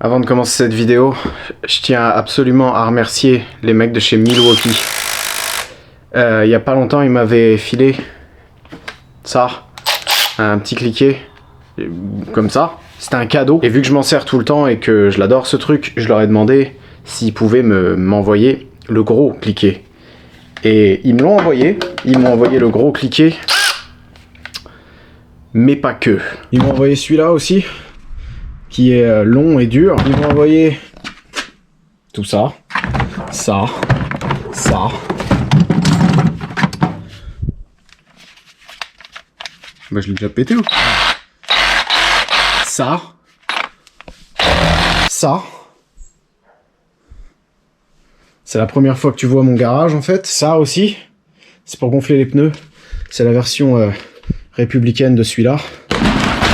Avant de commencer cette vidéo, je tiens absolument à remercier les mecs de chez Milwaukee. Il y a pas longtemps, ils m'avaient filé ça, un petit cliquet, comme ça. C'était un cadeau. Et vu que je m'en sers tout le temps et que je l'adore ce truc, je leur ai demandé s'ils pouvaient m'envoyer le gros cliquet. Et ils me l'ont envoyé. Ils m'ont envoyé le gros cliquet. Mais pas que. Ils m'ont envoyé celui-là aussi, qui est long et dur. Ils m'ont envoyé tout ça, ça. Bah je l'ai déjà pété ou ça. C'est la première fois que tu vois mon garage en fait. Ça aussi, c'est pour gonfler les pneus. C'est la version républicaine de celui-là.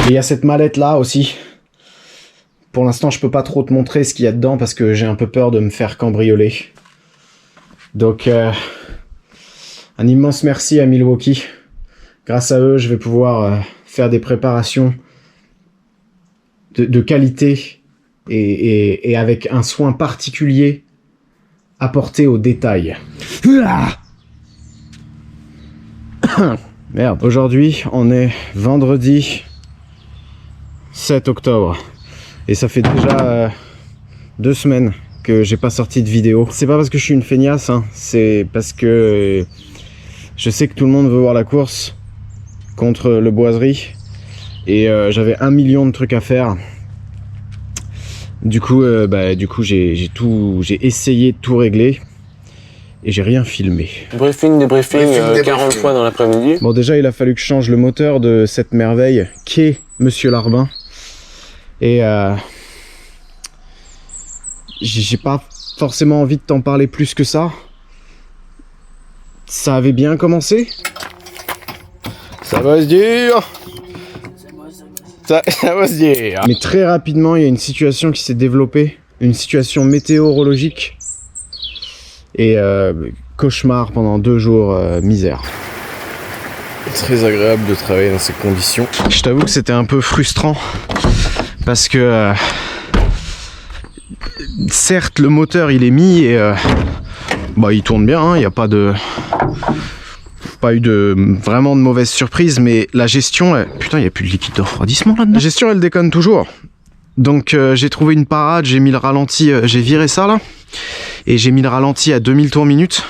Et il y a cette mallette là aussi. Pour l'instant, je peux pas trop te montrer ce qu'il y a dedans parce que j'ai un peu peur de me faire cambrioler. Donc, un immense merci à Milwaukee. Grâce à eux, je vais pouvoir faire des préparations de qualité et avec un soin particulier apporté aux détails. Merde. Aujourd'hui, on est vendredi 7 octobre. Et ça fait déjà 2 semaines que j'ai pas sorti de vidéo. C'est pas parce que je suis une feignasse, hein. C'est parce que je sais que tout le monde veut voir la course contre le Boiserie. Et j'avais 1 million de trucs à faire. Du coup, j'ai essayé de tout régler. Et j'ai rien filmé. Briefing, débriefing, 40 fois dans l'après-midi. Bon, déjà, il a fallu que je change le moteur de cette merveille qu'est Monsieur Larbin. Et j'ai pas forcément envie de t'en parler plus que ça. Ça avait bien commencé. Ça va se dire. Ça va se dire. Mais très rapidement, il y a une situation qui s'est développée. Une situation météorologique. Et cauchemar pendant 2 jours, misère. Très agréable de travailler dans ces conditions. Je t'avoue que c'était un peu frustrant. Parce que certes le moteur il est mis et il tourne bien, il n'y a pas eu vraiment de mauvaise surprise, mais la gestion, putain il n'y a plus de liquide de refroidissement là-dedans. La gestion elle déconne toujours. Donc j'ai trouvé une parade, j'ai mis le ralenti, j'ai viré ça là, et j'ai mis le ralenti à 2000 tours minute.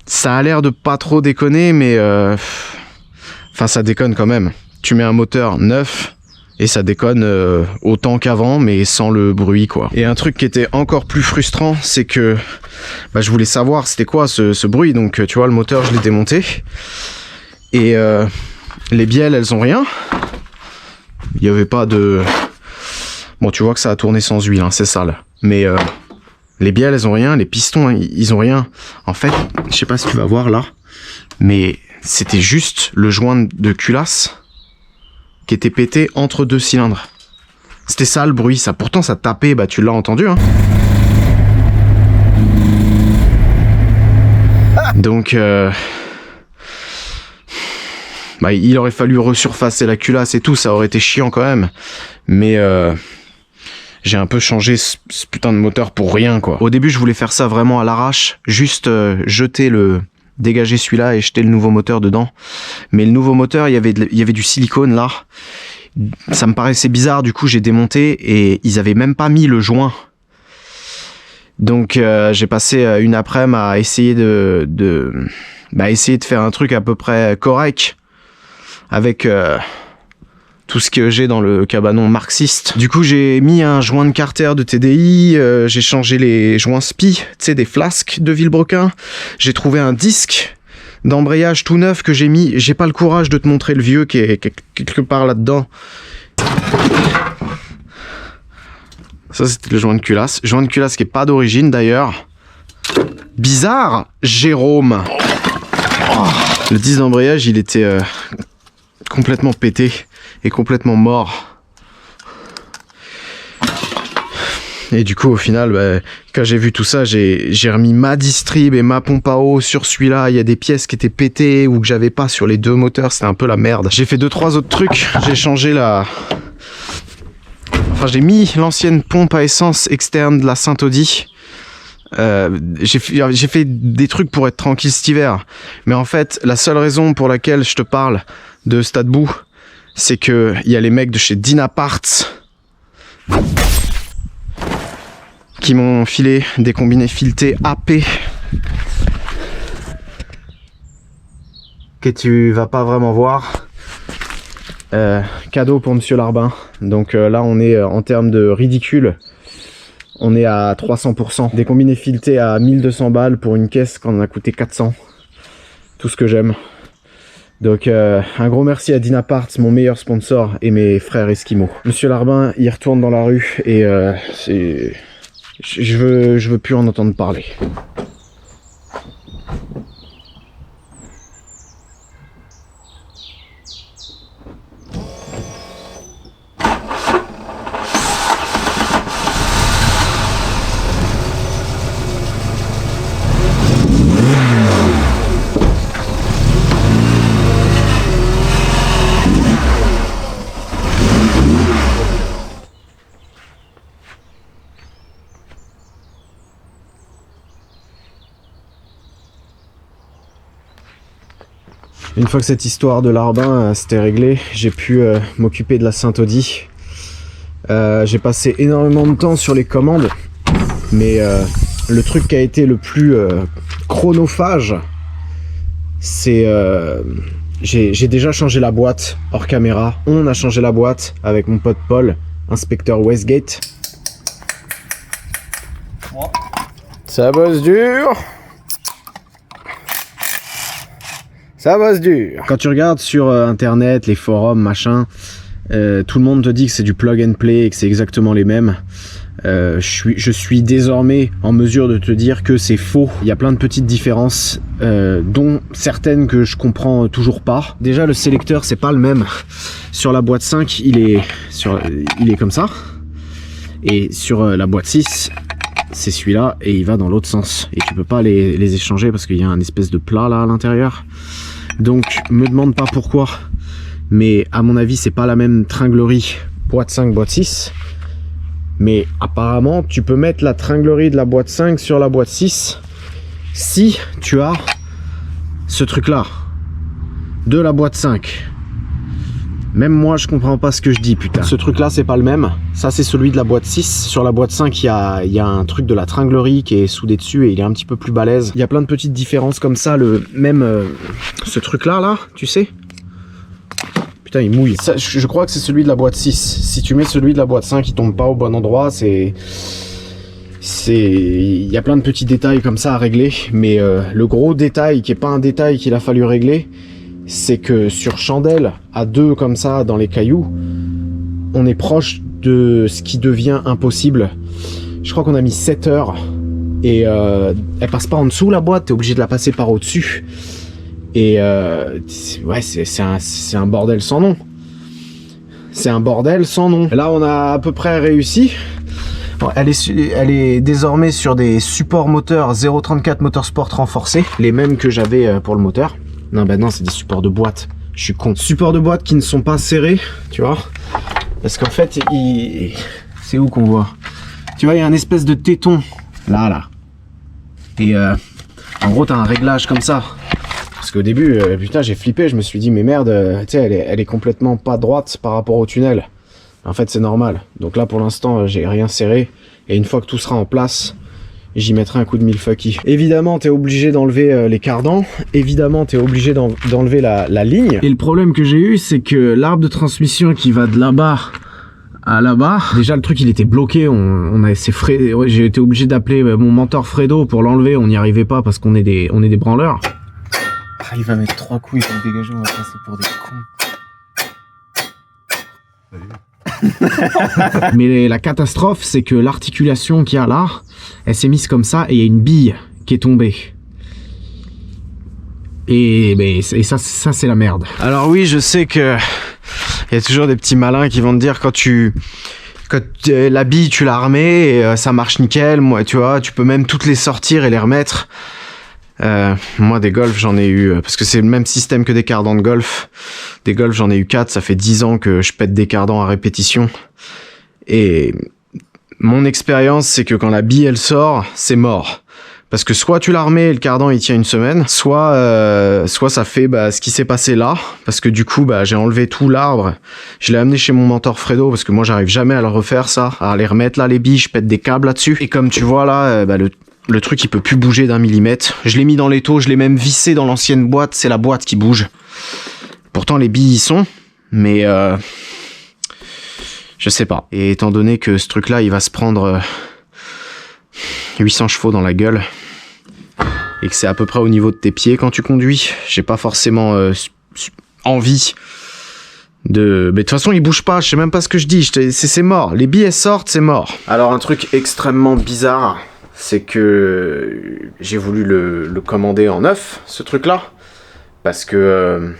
Ça a l'air de pas trop déconner, mais enfin ça déconne quand même. Tu mets un moteur neuf, et ça déconne autant qu'avant, mais sans le bruit, quoi. Et un truc qui était encore plus frustrant, c'est que je voulais savoir c'était quoi ce bruit. Donc, tu vois, le moteur, je l'ai démonté. Et les bielles, elles ont rien. Il n'y avait pas de... Bon, tu vois que ça a tourné sans huile, hein, c'est sale. Mais les bielles, elles ont rien. Les pistons, ils ont rien. En fait, je sais pas si tu vas voir là, mais c'était juste le joint de culasse qui était pété entre 2 cylindres. C'était ça le bruit, ça. Pourtant ça tapait, tu l'as entendu, hein. Donc il aurait fallu resurfacer la culasse et tout, ça aurait été chiant quand même. Mais j'ai un peu changé ce putain de moteur pour rien, quoi. Au début je voulais faire ça vraiment à l'arrache, juste dégager celui-là et jeter le nouveau moteur dedans. Mais le nouveau moteur, il y avait du silicone là. Ça me paraissait bizarre, du coup j'ai démonté et ils avaient même pas mis le joint. Donc j'ai passé une après-midi à essayer essayer de faire un truc à peu près correct avec tout ce que j'ai dans le cabanon marxiste. Du coup j'ai mis un joint de Carter de TDI, j'ai changé les joints SPI, tu sais, des flasques de Villebrequin. J'ai trouvé un disque d'embrayage tout neuf que j'ai mis. J'ai pas le courage de te montrer le vieux qui est quelque part là-dedans. Ça c'était le joint de culasse. Joint de culasse qui est pas d'origine d'ailleurs. Bizarre, Jérôme. Oh. Le disque d'embrayage il était complètement pété et complètement mort. Et du coup au final quand j'ai vu tout ça, j'ai remis ma distrib et ma pompe à eau sur celui-là. Il y a des pièces qui étaient pétées ou que j'avais pas sur les 2 moteurs, c'était un peu la merde. J'ai fait 2-3 autres trucs, j'ai changé Enfin, j'ai mis l'ancienne pompe à essence externe de la Saint-Audi. J'ai fait des trucs pour être tranquille cet hiver. Mais en fait, la seule raison pour laquelle je te parle de Stade Bout, c'est que il y a les mecs de chez Dynaparts qui m'ont filé des combinés filetés AP que tu vas pas vraiment voir. Cadeau pour Monsieur Larbin. Donc là on est en termes de ridicule, on est à 300%. Des combinés filetés à 1200 balles pour une caisse qu'on en a coûté 400. Tout ce que j'aime. Donc un gros merci à Dynaparts, mon meilleur sponsor, et mes frères Esquimaux. Monsieur Larbin, il retourne dans la rue et je veux plus en entendre parler. Une fois que cette histoire de Larbin s'était réglée, j'ai pu m'occuper de la Saint-Audi. J'ai passé énormément de temps sur les commandes, mais le truc qui a été le plus chronophage, c'est j'ai déjà changé la boîte hors caméra. On a changé la boîte avec mon pote Paul, inspecteur Westgate. Ça bosse dur. Ça bosse dur. Quand tu regardes sur internet, les forums, machin, tout le monde te dit que c'est du plug and play et que c'est exactement les mêmes. Je suis désormais en mesure de te dire que c'est faux. Il y a plein de petites différences, dont certaines que je comprends toujours pas. Déjà, le sélecteur, c'est pas le même. Sur la boîte 5, il est comme ça. Et sur la boîte 6, c'est celui-là et il va dans l'autre sens. Et tu peux pas les échanger parce qu'il y a un espèce de plat là à l'intérieur. Donc, me demande pas pourquoi. Mais à mon avis, c'est pas la même tringlerie boîte 5, boîte 6. Mais apparemment, tu peux mettre la tringlerie de la boîte 5 sur la boîte 6 si tu as ce truc-là de la boîte 5. Même moi, je comprends pas ce que je dis, putain. Ce truc-là, c'est pas le même. Ça, c'est celui de la boîte 6. Sur la boîte 5, il y a un truc de la tringlerie qui est soudé dessus et il est un petit peu plus balèze. Il y a plein de petites différences comme ça. Ce truc-là, là, tu sais. Putain, il mouille. Ça, je crois que c'est celui de la boîte 6. Si tu mets celui de la boîte 5, il tombe pas au bon endroit. Il y a plein de petits détails comme ça à régler. Mais le gros détail, qui est pas un détail qu'il a fallu régler, c'est que sur chandelle, à deux comme ça, dans les cailloux, on est proche de ce qui devient impossible. Je crois qu'on a mis 7 heures. Et elle passe pas en dessous la boîte, t'es obligé de la passer par au-dessus. Et ouais, c'est un bordel sans nom. C'est un bordel sans nom. Là, on a à peu près réussi. Bon, elle est désormais sur des supports moteurs 0.34 Motorsport renforcés, les mêmes que j'avais pour le moteur. Non, bah non, c'est des supports de boîte. Je suis con. Supports de boîte qui ne sont pas serrés, tu vois. Parce qu'en fait, c'est où qu'on voit? Tu vois, il y a un espèce de téton. Là. Et en gros, t'as un réglage comme ça. Parce qu'au début, putain, j'ai flippé. Je me suis dit, mais merde, tu sais, elle est complètement pas droite par rapport au tunnel. En fait, c'est normal. Donc là, pour l'instant, j'ai rien serré. Et une fois que tout sera en place, j'y mettrai un coup de millefucky. Évidemment, t'es obligé d'enlever les cardans. Évidemment, t'es obligé d'enlever la ligne. Et le problème que j'ai eu, c'est que l'arbre de transmission qui va de là-bas à là-bas, déjà le truc il était bloqué. J'ai été obligé d'appeler mon mentor Fredo pour l'enlever. On n'y arrivait pas parce qu'on est des branleurs. Ah, il va mettre 3 coups, il va me dégager. On va passer pour des cons. Mais la catastrophe, c'est que l'articulation qu'il y a là, elle s'est mise comme ça et il y a une bille qui est tombée. Et ça c'est la merde. Alors oui, je sais que il y a toujours des petits malins qui vont te dire quand la bille tu l'as armée et ça marche nickel. Moi, tu vois, tu peux même toutes les sortir et les remettre. Moi des golfs j'en ai eu, parce que c'est le même système que des cardans de golf. Des golfs j'en ai eu 4, ça fait 10 ans que je pète des cardans à répétition. Et mon expérience, c'est que quand la bille elle sort, c'est mort. Parce que soit tu la remets et le cardan il tient une semaine, soit ça fait ce qui s'est passé là, parce que du coup j'ai enlevé tout l'arbre, je l'ai amené chez mon mentor Fredo, parce que moi j'arrive jamais à le refaire ça, à les remettre là les billes, je pète des câbles là-dessus, et comme tu vois là, le truc il peut plus bouger d'1 millimètre, je l'ai mis dans l'étau, je l'ai même vissé dans l'ancienne boîte, c'est la boîte qui bouge. Pourtant les billes y sont, mais je sais pas, et étant donné que ce truc là il va se prendre 800 chevaux dans la gueule, et que c'est à peu près au niveau de tes pieds quand tu conduis, j'ai pas forcément envie de... Mais de toute façon, il bouge pas, je sais même pas ce que je dis, c'est mort. Les billets sortent, c'est mort. Alors, un truc extrêmement bizarre, c'est que j'ai voulu le commander en neuf, ce truc-là, parce que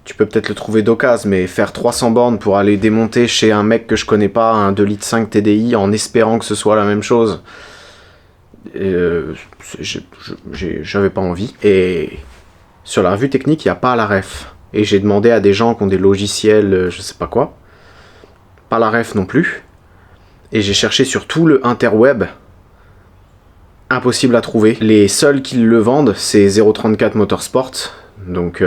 tu peux peut-être le trouver d'occasion, mais faire 300 bornes pour aller démonter chez un mec que je connais pas, un 2,5 litres TDI, en espérant que ce soit la même chose... j'avais pas envie, et sur la revue technique il n'y a pas la ref, et j'ai demandé à des gens qui ont des logiciels je sais pas quoi, pas la ref non plus, et j'ai cherché sur tout le interweb, impossible à trouver. Les seuls qui le vendent c'est 034 Motorsport, donc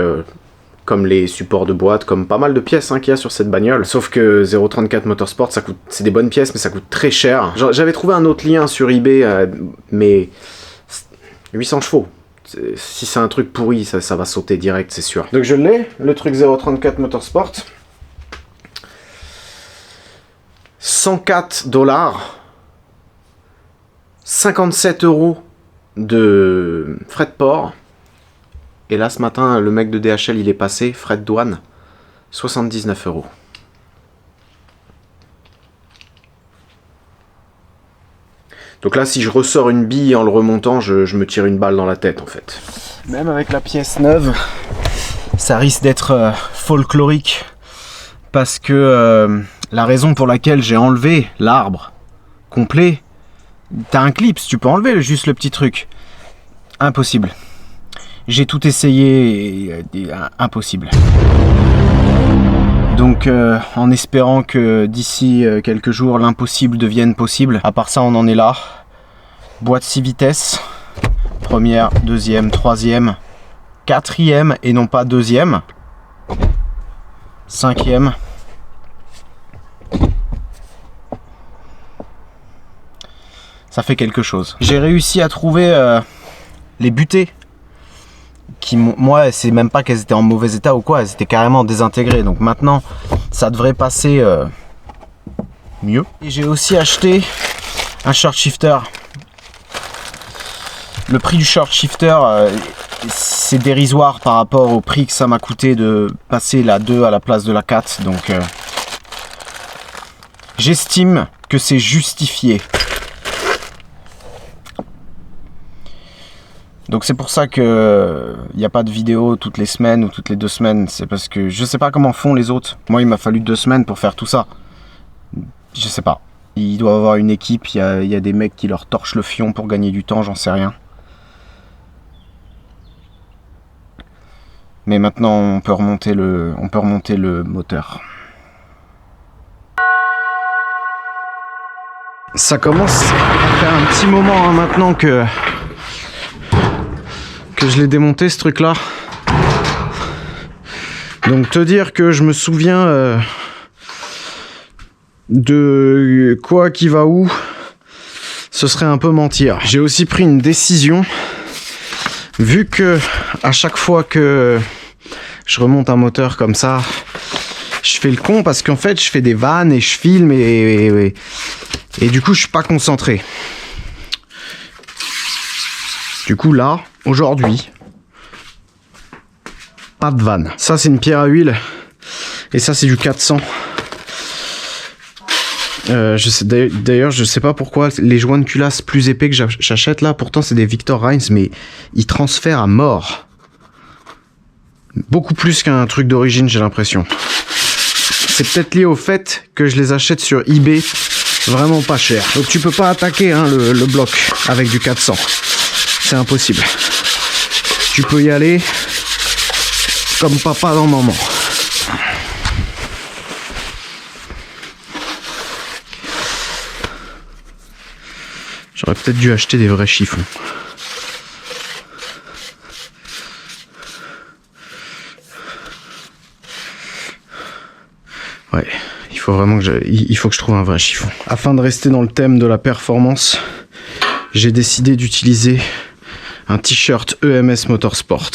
comme les supports de boîte, comme pas mal de pièces qu'il y a sur cette bagnole. Sauf que 034 Motorsport, c'est des bonnes pièces, mais ça coûte très cher. J'avais trouvé un autre lien sur eBay, mais 800 chevaux. Si c'est un truc pourri, ça va sauter direct, c'est sûr. Donc je l'ai, le truc 034 Motorsport. 104 $, 57 € de frais de port. Et là, ce matin, le mec de DHL, il est passé, frais de douane, 79 €. Donc là, si je ressors une bille en le remontant, je me tire une balle dans la tête, en fait. Même avec la pièce neuve, ça risque d'être folklorique, parce que la raison pour laquelle j'ai enlevé l'arbre complet, t'as un clip, tu peux enlever juste le petit truc. Impossible. J'ai tout essayé, et impossible. Donc en espérant que d'ici quelques jours l'impossible devienne possible. À part ça, on en est là. Boîte 6 vitesses. Première, deuxième, troisième, quatrième et non pas deuxième. Cinquième. Ça fait quelque chose. J'ai réussi à trouver les butées. Moi, c'est même pas qu'elles étaient en mauvais état ou quoi, elles étaient carrément désintégrées. Donc maintenant, ça devrait passer mieux. Et j'ai aussi acheté un short shifter. Le prix du short shifter, c'est dérisoire par rapport au prix que ça m'a coûté de passer la 2 à la place de la 4. Donc j'estime que c'est justifié. Donc c'est pour ça que il n'y a pas de vidéo toutes les semaines ou toutes les 2 semaines. C'est parce que je sais pas comment font les autres. Moi, il m'a fallu 2 semaines pour faire tout ça. Je sais pas. Il doit avoir une équipe, il y a des mecs qui leur torchent le fion pour gagner du temps, j'en sais rien. Mais maintenant, on peut remonter le moteur. Ça commence à faire un petit moment maintenant que je l'ai démonté, ce truc là. Donc te dire que je me souviens de quoi qui va où, ce serait un peu mentir. J'ai aussi pris une décision, vu que à chaque fois que je remonte un moteur comme ça, je fais le con, parce qu'en fait je fais des vannes et je filme et du coup je suis pas concentré. Du coup là, aujourd'hui, pas de vanne. Ça c'est une pierre à huile et ça c'est du 400. D'ailleurs je sais pas pourquoi les joints de culasse plus épais que j'achète là, pourtant c'est des Victor Reinz, mais ils transfèrent à mort. Beaucoup plus qu'un truc d'origine, j'ai l'impression. C'est peut-être lié au fait que je les achète sur eBay vraiment pas cher. Donc tu peux pas attaquer le bloc avec du 400. C'est impossible. Tu peux y aller comme papa dans maman. J'aurais peut-être dû acheter des vrais chiffons. Ouais, il faut vraiment que je trouve un vrai chiffon. Afin de rester dans le thème de la performance, j'ai décidé d'utiliser un t-shirt EMS Motorsport.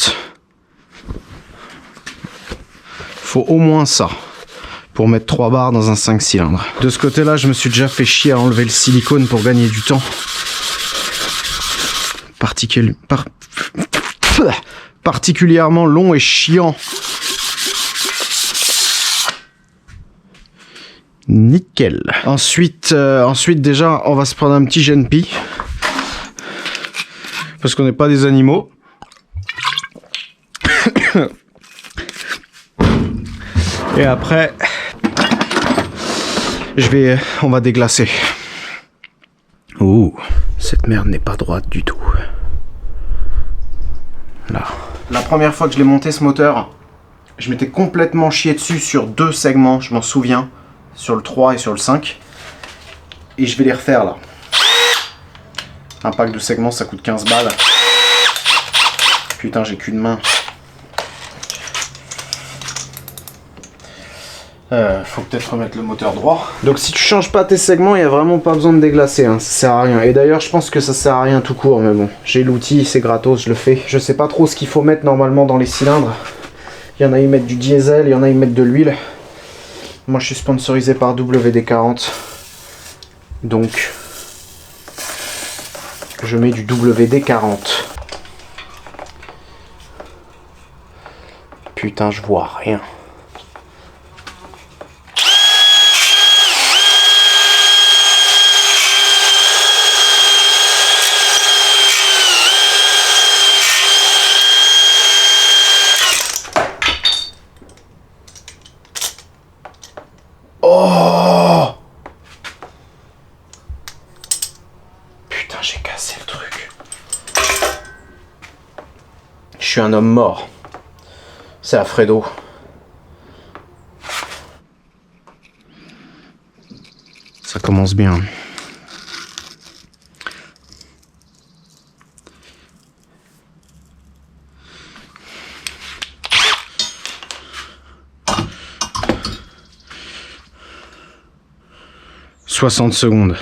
Faut au moins ça pour mettre 3 barres dans un 5 cylindres. De ce côté-là, je me suis déjà fait chier à enlever le silicone pour gagner du temps. Particulièrement long et chiant. Nickel. Ensuite déjà, on va se prendre un petit GNP. Parce qu'on n'est pas des animaux. Et après, on va déglacer. Ouh, cette merde n'est pas droite du tout. Là. La première fois que je l'ai monté ce moteur, je m'étais complètement chié dessus sur 2 segments, je m'en souviens, sur le 3 et sur le 5. Et je vais les refaire là. Un pack de segments, ça coûte 15 balles. Putain, j'ai qu'une main. Faut peut-être remettre le moteur droit. Donc si tu changes pas tes segments, il n'y a vraiment pas besoin de déglacer, hein. Ça sert à rien. Et d'ailleurs, je pense que ça sert à rien tout court, mais bon. J'ai l'outil, c'est gratos, je le fais. Je sais pas trop ce qu'il faut mettre normalement dans les cylindres. Il y en a, ils mettent du diesel, il y en a, ils mettent de l'huile. Moi, je suis sponsorisé par WD-40. Donc, je mets du WD-40. Putain, je vois rien. Oh! Putain, j'ai cassé le truc. Je suis un homme mort. C'est Alfredo. Ça commence bien. « 60 secondes. »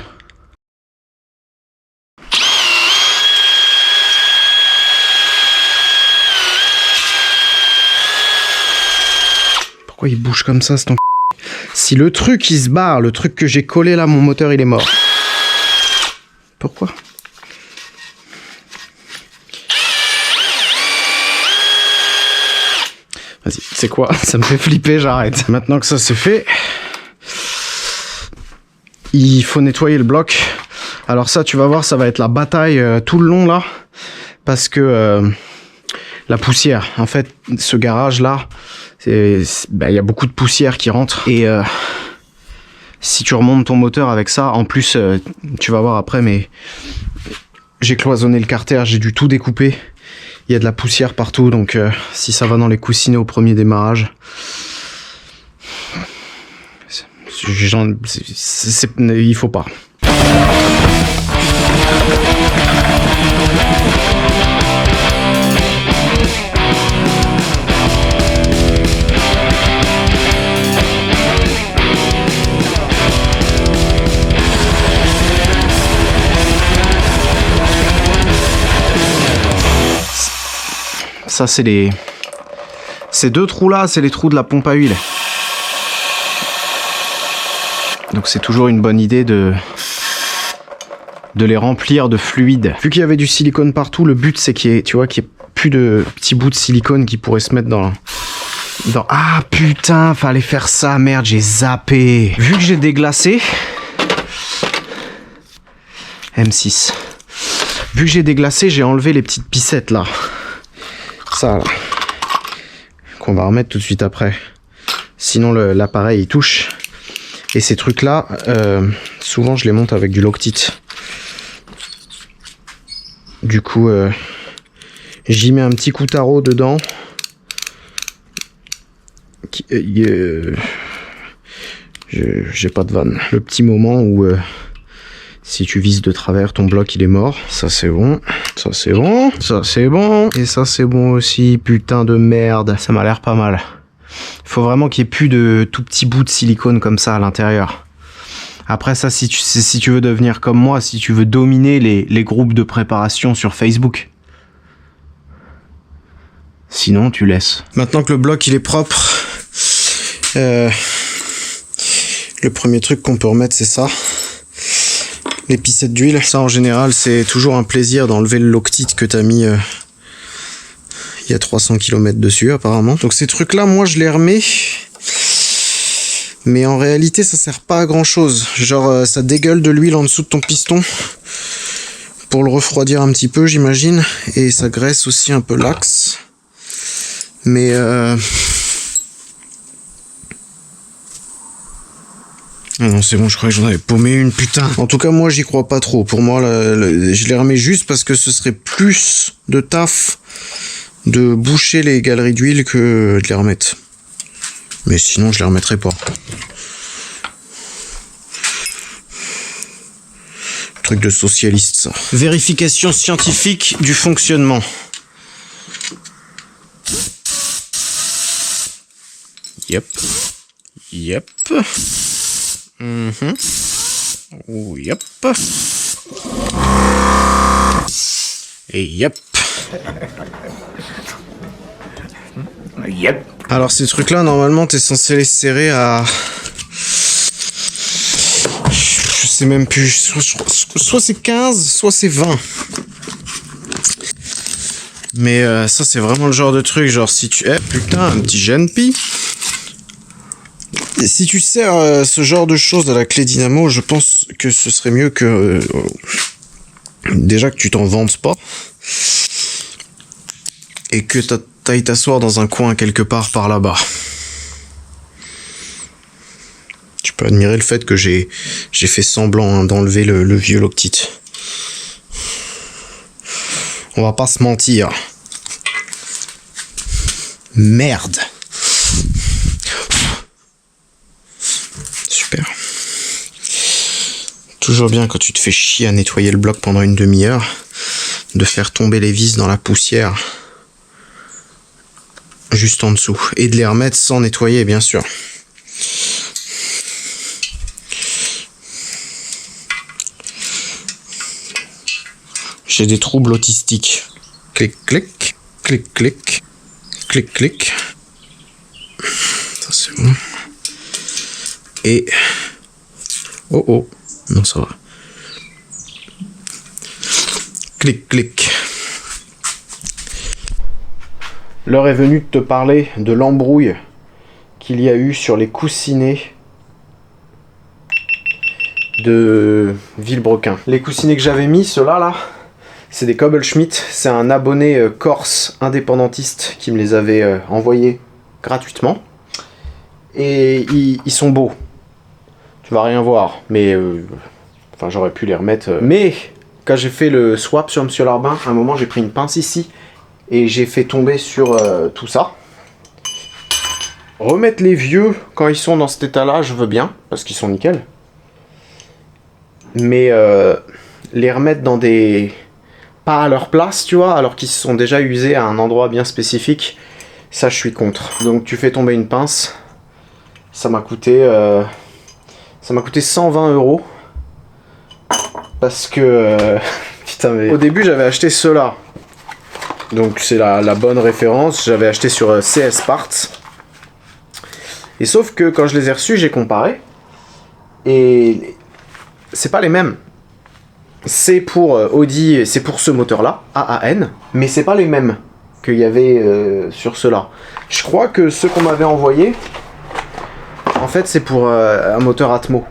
Pourquoi il bouge comme ça, cet Si le truc il se barre, le truc que j'ai collé là, mon moteur il est mort. Pourquoi? Vas-y, c'est quoi? Ça me fait flipper, j'arrête. Maintenant que ça c'est fait, il faut nettoyer le bloc. Alors ça, tu vas voir, ça va être la bataille tout le long là. Parce que la poussière, en fait, ce garage là, il y a beaucoup de poussière qui rentre. Et si tu remontes ton moteur avec ça, en plus, tu vas voir après, mais j'ai cloisonné le carter, j'ai dû tout découper. Il y a de la poussière partout, donc si ça va dans les coussinets au premier démarrage, il faut pas. Ça, c'est les... Ces 2 trous là, c'est les trous de la pompe à huile. Donc c'est toujours une bonne idée de les remplir de fluide. Vu qu'il y avait du silicone partout, le but c'est qu'il y ait, tu vois, qu'il y ait plus de petits bouts de silicone qui pourraient se mettre dans... Ah putain, fallait faire ça, merde, j'ai zappé. Vu que j'ai déglacé... M6. Vu que j'ai déglacé, j'ai enlevé les petites pissettes là. Ça là. Qu'on va remettre tout de suite après. Sinon l'appareil il touche. Et ces trucs là, souvent je les monte avec du Loctite. Du coup, j'y mets un petit coup tarot dedans. J'ai pas de vanne. Le petit moment où Si tu vises de travers, ton bloc il est mort. Ça c'est bon. Ça c'est bon. Ça c'est bon. Et ça c'est bon aussi. Putain de merde. Ça m'a l'air pas mal. Faut vraiment qu'il n'y ait plus de tout petits bouts de silicone comme ça à l'intérieur. Après ça, si tu veux devenir comme moi, si tu veux dominer les groupes de préparation sur Facebook. Sinon, tu laisses. Maintenant que le bloc il est propre, le premier truc qu'on peut remettre, c'est ça. Les pissettes d'huile. Ça, en général, c'est toujours un plaisir d'enlever le loctite que t'as mis... il y a 300 km dessus, apparemment. Donc ces trucs-là, moi, je les remets... Mais en réalité, ça sert pas à grand chose. Genre, ça dégueule de l'huile en dessous de ton piston. Pour le refroidir un petit peu, j'imagine. Et ça graisse aussi un peu l'axe. Mais... Ah non, c'est bon, je croyais que j'en avais paumé une, putain. En tout cas, moi, j'y crois pas trop. Pour moi, je les remets juste parce que ce serait plus de taf de boucher les galeries d'huile que de les remettre. Mais sinon, je les remettrai pas. Truc de socialiste, ça. Vérification scientifique du fonctionnement. Yep. Yep. Oh, yep. Et yep. Yep. Alors ces trucs-là, normalement, t'es censé les serrer à... Je sais même plus. Soit c'est 15, soit c'est 20. Mais ça, c'est vraiment le genre de truc, genre si tu... Eh, putain, un petit GNP. Et si tu sers ce genre de choses à la clé dynamo, je pense que ce serait mieux que... déjà que tu t'en vendes pas. Et que t'ailles t'asseoir dans un coin quelque part par là-bas. Tu peux admirer le fait que j'ai fait semblant d'enlever le vieux loctite. On va pas se mentir. Merde. Super. Toujours bien quand tu te fais chier à nettoyer le bloc pendant une demi-heure, de faire tomber les vis dans la poussière juste en dessous et de les remettre sans nettoyer, bien sûr. J'ai des troubles autistiques. Clic, clic, clic, clic, clic, clic. Ça c'est bon. Et... Oh oh, non ça va. Clic, clic. L'heure est venue de te parler de l'embrouille qu'il y a eu sur les coussinets de Villebrequin. Les coussinets que j'avais mis, ceux-là, là, c'est des Cobblschmidt. C'est un abonné corse indépendantiste qui me les avait envoyés gratuitement. Et ils sont beaux. Tu vas rien voir, mais... enfin, j'aurais pu les remettre. Mais, quand j'ai fait le swap sur Monsieur Larbin, à un moment, j'ai pris une pince ici. Et j'ai fait tomber sur tout ça. Remettre les vieux, quand ils sont dans cet état-là, je veux bien. Parce qu'ils sont nickel. Mais les remettre dans des... pas à leur place, tu vois, alors qu'ils se sont déjà usés à un endroit bien spécifique. Ça, je suis contre. Donc tu fais tomber une pince. Ça m'a coûté 120 €. Parce que... putain, mais... Au début, j'avais acheté ceux-là. Donc c'est la bonne référence. J'avais acheté sur CS Parts. Et sauf que quand je les ai reçus, j'ai comparé. Et c'est pas les mêmes. C'est pour Audi, c'est pour ce moteur-là, AAN, mais c'est pas les mêmes qu'il y avait sur ceux-là. Je crois que ceux qu'on m'avait envoyés, en fait, c'est pour un moteur Atmo.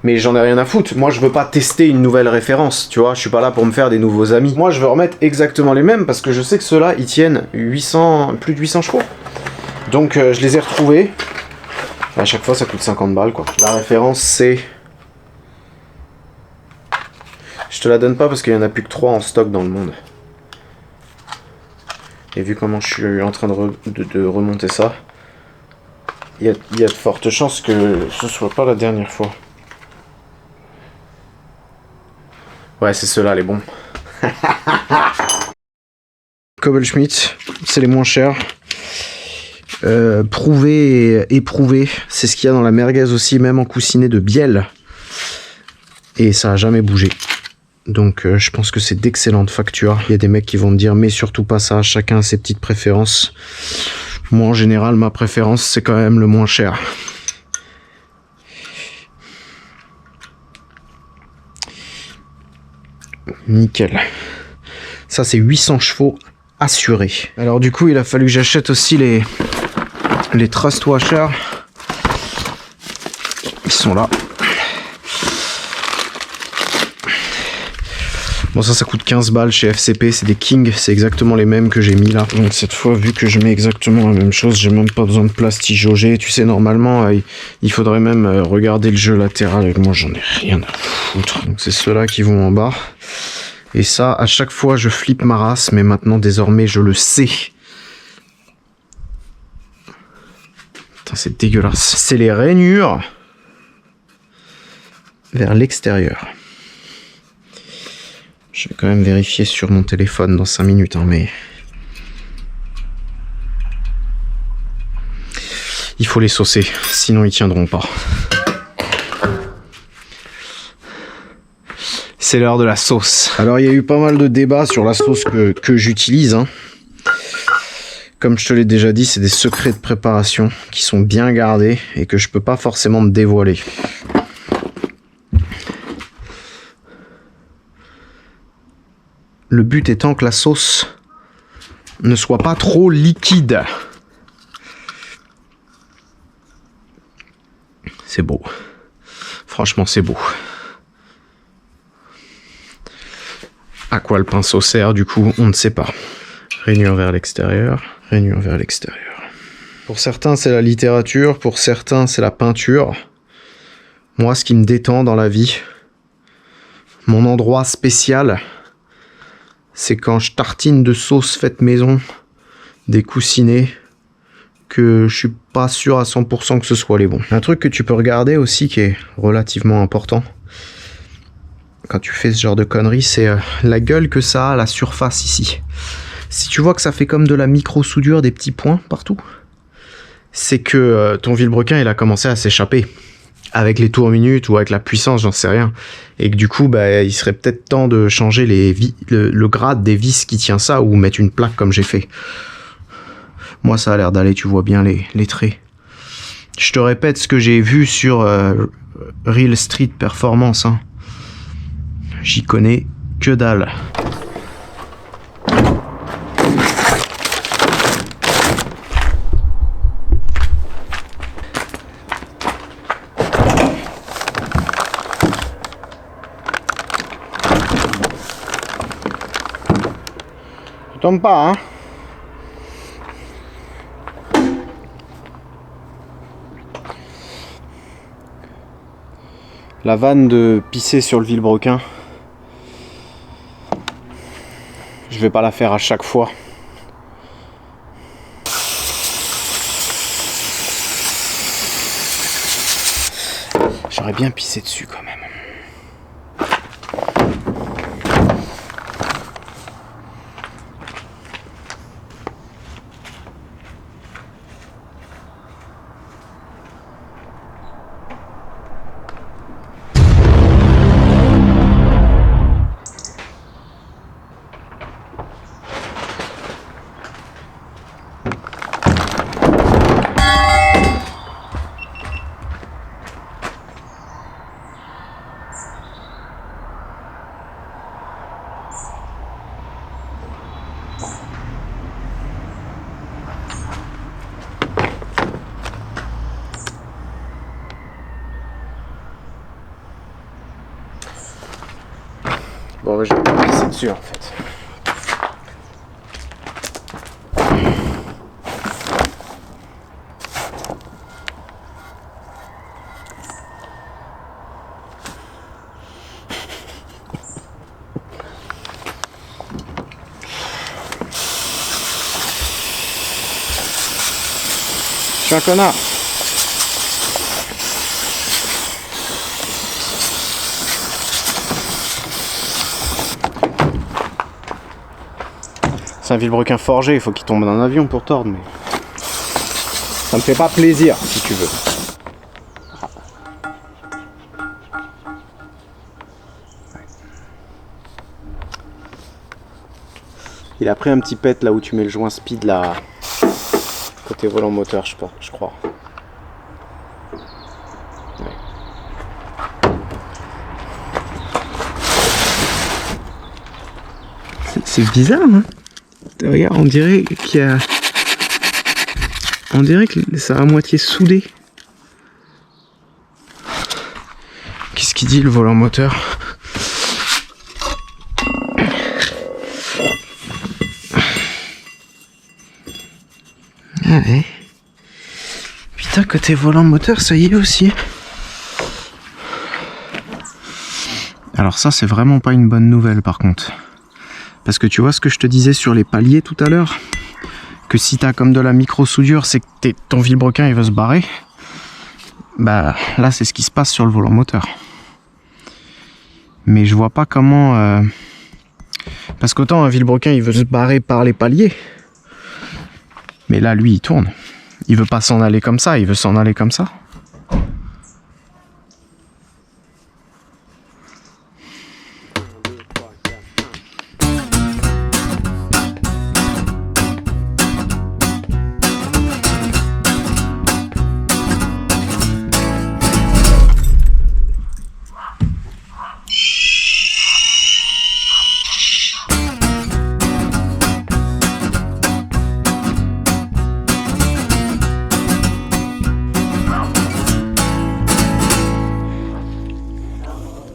Mais j'en ai rien à foutre. Moi, je veux pas tester une nouvelle référence, tu vois. Je suis pas là pour me faire des nouveaux amis. Moi, je veux remettre exactement les mêmes parce que je sais que ceux-là, ils tiennent plus de 800 chevaux. Donc, je les ai retrouvés. À chaque fois, ça coûte 50 balles, quoi. La référence, c'est... Je te la donne pas parce qu'il y en a plus que 3 en stock dans le monde. Et vu comment je suis en train de remonter ça, il y a de fortes chances que ce soit pas la dernière fois. Ouais, c'est ceux-là les bons. Cobblschmidt, c'est les moins chers. Prouvé et éprouvé, c'est ce qu'il y a dans la merguez aussi, même en coussinet de bielle. Et ça a jamais bougé. Donc je pense que c'est d'excellentes factures. Il y a des mecs qui vont me dire mais surtout pas ça, chacun a ses petites préférences. Moi en général ma préférence c'est quand même le moins cher. Nickel. Ça c'est 800 chevaux assurés. Alors du coup il a fallu que j'achète aussi les Trust Washers. Ils sont là. Bon ça coûte 15 balles chez FCP, c'est des King, c'est exactement les mêmes que j'ai mis là. Donc cette fois vu que je mets exactement la même chose, j'ai même pas besoin de plastique jaugé. Tu sais normalement il faudrait même regarder le jeu latéral et moi j'en ai rien à foutre. Donc c'est ceux-là qui vont en bas. Et ça à chaque fois je flippe ma race mais maintenant désormais je le sais. Putain c'est dégueulasse. C'est les rainures vers l'extérieur. Je vais quand même vérifier sur mon téléphone dans 5 minutes, hein, mais... Il faut les saucer, sinon ils tiendront pas. C'est l'heure de la sauce. Alors il y a eu pas mal de débats sur la sauce que j'utilise. Hein. Comme je te l'ai déjà dit, c'est des secrets de préparation qui sont bien gardés et que je peux pas forcément me dévoiler. Le but étant que la sauce ne soit pas trop liquide. C'est beau. Franchement, c'est beau. À quoi le pinceau sert, du coup, on ne sait pas. Rainure vers l'extérieur, rainure vers l'extérieur. Pour certains, c'est la littérature. Pour certains, c'est la peinture. Moi, ce qui me détend dans la vie, mon endroit spécial... c'est quand je tartine de sauce faite maison, des coussinets, que je suis pas sûr à 100% que ce soit les bons. Un truc que tu peux regarder aussi qui est relativement important quand tu fais ce genre de conneries, c'est la gueule que ça a à la surface ici. Si tu vois que ça fait comme de la micro-soudure, des petits points partout, c'est que ton vilebrequin il a commencé à s'échapper. Avec les tours minutes ou avec la puissance, j'en sais rien. Et que du coup, bah, il serait peut-être temps de changer le grade des vis qui tient ça ou mettre une plaque comme j'ai fait. Moi, ça a l'air d'aller, tu vois bien les traits. Je te répète ce que j'ai vu sur Real Street Performance. Hein. J'y connais que dalle. Tombe pas, hein. La vanne de pisser sur le vilebrequin, je vais pas la faire à chaque fois. J'aurais bien pissé dessus quand même. Bon, bah, je vais pas pisser dessus en fait. Je suis un connard. C'est un vilebrequin forgé, il faut qu'il tombe d'un avion pour tordre, mais ça me fait pas plaisir, si tu veux. Il a pris un petit pet là où tu mets le joint speed là, côté volant moteur, je crois. C'est bizarre, hein. Regarde, on dirait qu'il y a... On dirait que ça a à moitié soudé. Qu'est-ce qu'il dit le volant moteur? Ah ouais. Putain, côté volant moteur, ça y est aussi. Alors ça, c'est vraiment pas une bonne nouvelle par contre. Parce que tu vois ce que je te disais sur les paliers tout à l'heure, que si t'as comme de la micro-soudure, c'est que ton vilebrequin il veut se barrer. Bah là c'est ce qui se passe sur le volant moteur. Mais je vois pas comment... Parce qu'autant un vilebrequin il veut se barrer par les paliers. Mais là lui il tourne. Il veut pas s'en aller comme ça, il veut s'en aller comme ça.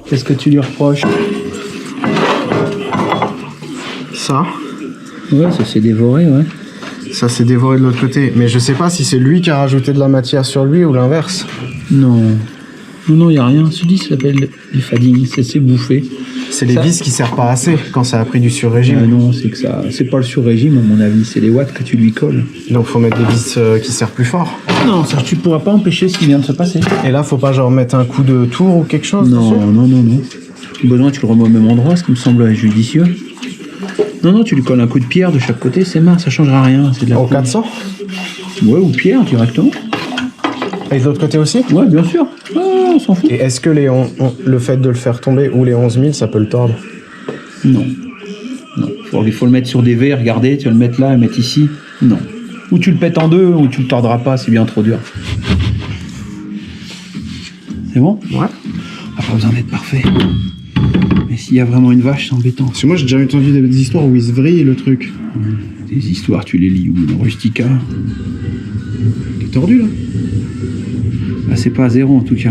Qu'est-ce que tu lui reproches? Ça. Ouais, ça s'est dévoré, ouais. Ça s'est dévoré de l'autre côté. Mais je sais pas si c'est lui qui a rajouté de la matière sur lui ou l'inverse. Non. Non, y a rien. Celui ça s'appelle du fading, c'est bouffé. C'est les vis qui servent pas assez quand ça a pris du sur-régime. Non, c'est que ça. C'est pas le sur-régime, à mon avis, c'est les watts que tu lui colles. Donc faut mettre des vis qui servent plus fort. Non, ça, tu pourras pas empêcher ce qui vient de se passer. Et là, faut pas genre mettre un coup de tour ou quelque chose Non, dessus? non. Besoin, tu le remets au même endroit, ce qui me semble judicieux. Non, tu lui colles un coup de pierre de chaque côté, c'est marre, ça changera rien. C'est de la Au 400? Ouais, ou pierre directement. Et de l'autre côté aussi? Ouais, bien sûr. Ah, on s'en fout. Et est-ce que le fait de le faire tomber ou les 11 000, ça peut le tordre? Non. Il faut le mettre sur des V, regardez, tu vas le mettre là et mettre ici. Non. Ou tu le pètes en deux, ou tu le tordras pas, c'est bien trop dur. C'est bon? Ouais. On n'a pas besoin d'être parfait. Mais s'il y a vraiment une vache, c'est embêtant. Parce que moi, j'ai déjà entendu des histoires où il se vrille le truc. Des histoires, tu les lis où? Dans Rustica. Il est tordu, là? Ah, c'est pas à zéro, en tout cas.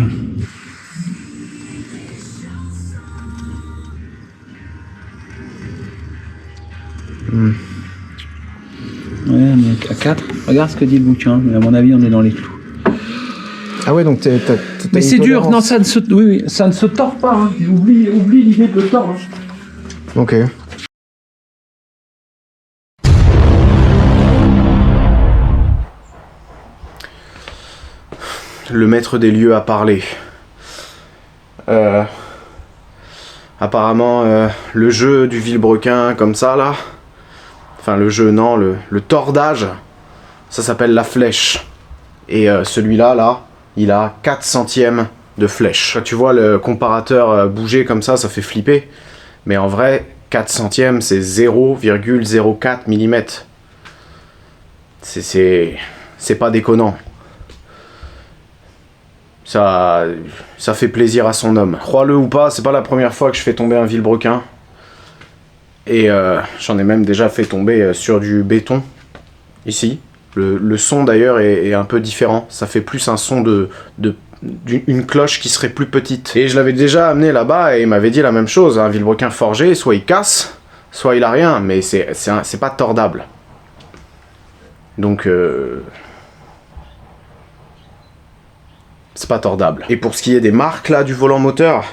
Ouais, mais à 4. Regarde ce que dit le bouquin. Mais à mon avis, on est dans les clous. Ah ouais, donc t'as mais c'est dur. tolérance. Non, ça ne se tord pas. Hein. Oublie l'idée de le tordre. Hein. Ok. Le maître des lieux a parlé. Apparemment, le jeu du vilebrequin comme ça, là... Enfin, le jeu, non, le tordage, ça s'appelle la flèche. Et celui-là, là, il a 4 centièmes de flèche. Quand tu vois le comparateur bouger comme ça fait flipper. Mais en vrai, 4 centièmes, c'est 0,04 mm. C'est pas déconnant. Ça fait plaisir à son homme. Crois-le ou pas, c'est pas la première fois que je fais tomber un vilebrequin. Et j'en ai même déjà fait tomber sur du béton, ici. Le son d'ailleurs est un peu différent. Ça fait plus un son d'une cloche qui serait plus petite. Et je l'avais déjà amené là-bas et il m'avait dit la même chose. Un vilebrequin forgé, soit il casse, soit il a rien. Mais c'est pas tordable. Donc... c'est pas tordable. Et pour ce qui est des marques là du volant moteur...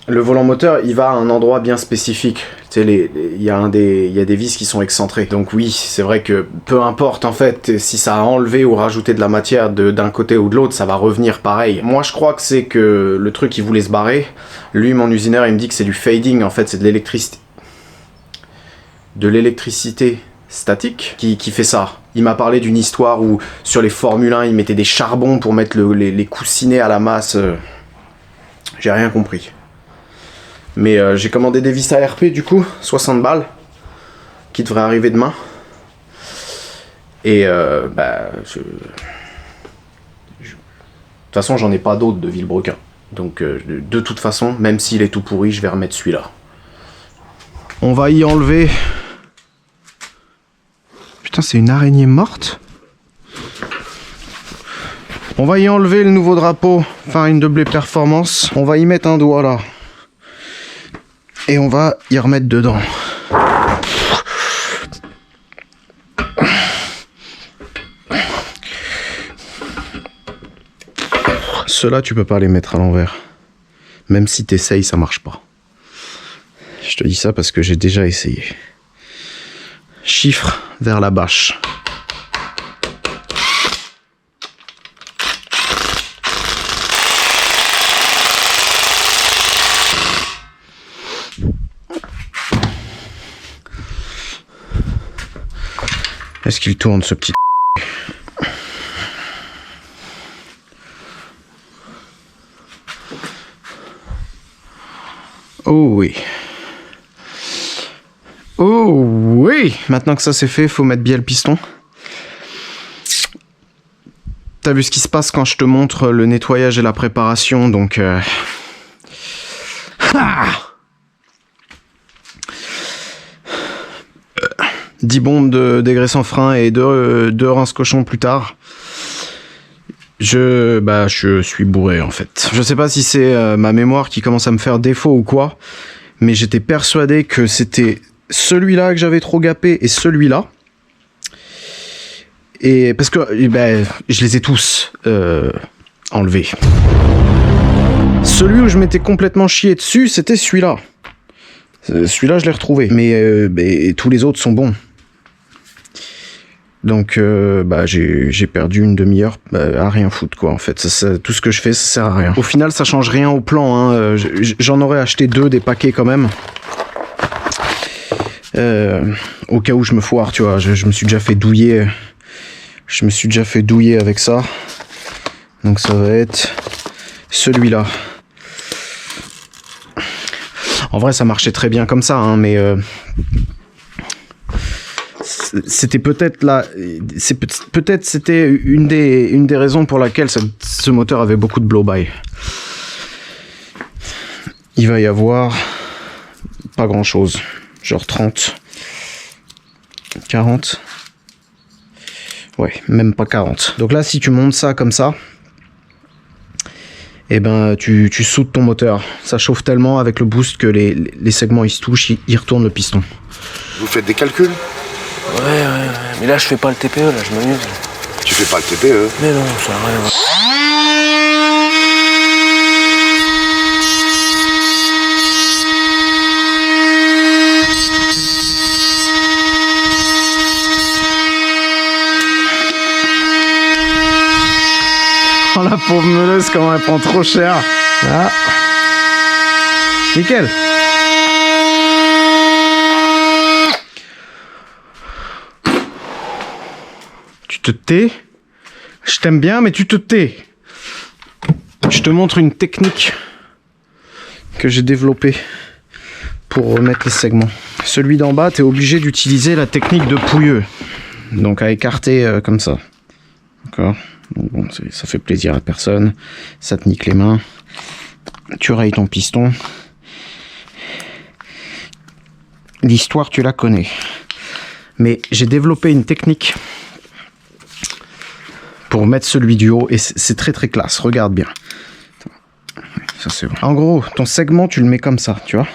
Le volant moteur, il va à un endroit bien spécifique. Tu sais, il y a des vis qui sont excentrées. Donc oui, c'est vrai que peu importe en fait, si ça a enlevé ou rajouté de la matière d'un côté ou de l'autre, ça va revenir pareil. Moi, je crois que c'est que le truc, il voulait se barrer. Lui, mon usineur, il me dit que c'est du fading, en fait, c'est de l'électricité. de l'électricité statique qui fait ça. Il m'a parlé d'une histoire où sur les Formule 1, ils mettaient des charbons pour mettre les coussinets à la masse. J'ai rien compris. Mais j'ai commandé des vis à RP du coup, 60 balles, qui devraient arriver demain. Et de toute façon, j'en ai pas d'autres de Villebrequin. Donc de toute façon, même s'il est tout pourri, je vais remettre celui-là. On va y enlever... Putain, c'est une araignée morte. On va y enlever le nouveau drapeau Farine de Blé Performance. On va y mettre un doigt là. Et on va y remettre dedans. Ceux-là, tu peux pas les mettre à l'envers. Même si t'essayes, ça marche pas. Je te dis ça parce que j'ai déjà essayé. Chiffre vers la bâche. Est-ce qu'il tourne ce petit... Oh oui. Oh oui. Maintenant que ça c'est fait, faut mettre bien le piston. T'as vu ce qui se passe quand je te montre le nettoyage et la préparation, donc... 10 bombes de dégraissant frein et 2 rince cochon plus tard. Je suis bourré en fait. Je sais pas si c'est ma mémoire qui commence à me faire défaut ou quoi, mais j'étais persuadé que c'était celui-là que j'avais trop gapé et celui-là. Et parce que je les ai tous enlevés. Celui où je m'étais complètement chié dessus, c'était celui-là. Celui-là, je l'ai retrouvé. Mais tous les autres sont bons. Donc j'ai perdu une demi-heure à rien foutre quoi en fait. Tout ce que je fais ça sert à rien. Au final ça change rien au plan hein. J'en aurais acheté 2 des paquets quand même. Au cas où je me foire tu vois. Je me suis déjà fait douiller. Je me suis déjà fait douiller avec ça. Donc ça va être celui-là. En vrai ça marchait très bien comme ça hein, mais c'était peut-être là, peut-être c'était une des raisons pour laquelle ce moteur avait beaucoup de blow-by. Il va y avoir pas grand chose, genre 30, 40, ouais, même pas 40. Donc là, si tu montes ça comme ça, et tu soutes ton moteur. Ça chauffe tellement avec le boost que les segments ils se touchent, ils retournent le piston. Vous faites des calculs ? Ouais. Mais là, je fais pas le TPE, là, je m'amuse. Tu fais pas le TPE ? Mais non, ça n'a rien à voir. Oh la pauvre meuleuse, comment elle prend trop cher. Ah. Nickel. Tu te tais. Je t'aime bien, mais tu te tais. Je te montre une technique que j'ai développée pour remettre les segments. Celui d'en bas, tu es obligé d'utiliser la technique de pouilleux. Donc à écarter comme ça. D'accord ? Donc bon, ça fait plaisir à personne. Ça te nique les mains. Tu rayes ton piston. L'histoire, tu la connais. Mais j'ai développé une technique pour mettre celui du haut et c'est très très classe. Regarde bien. Ça c'est bon. En gros, ton segment, tu le mets comme ça, tu vois.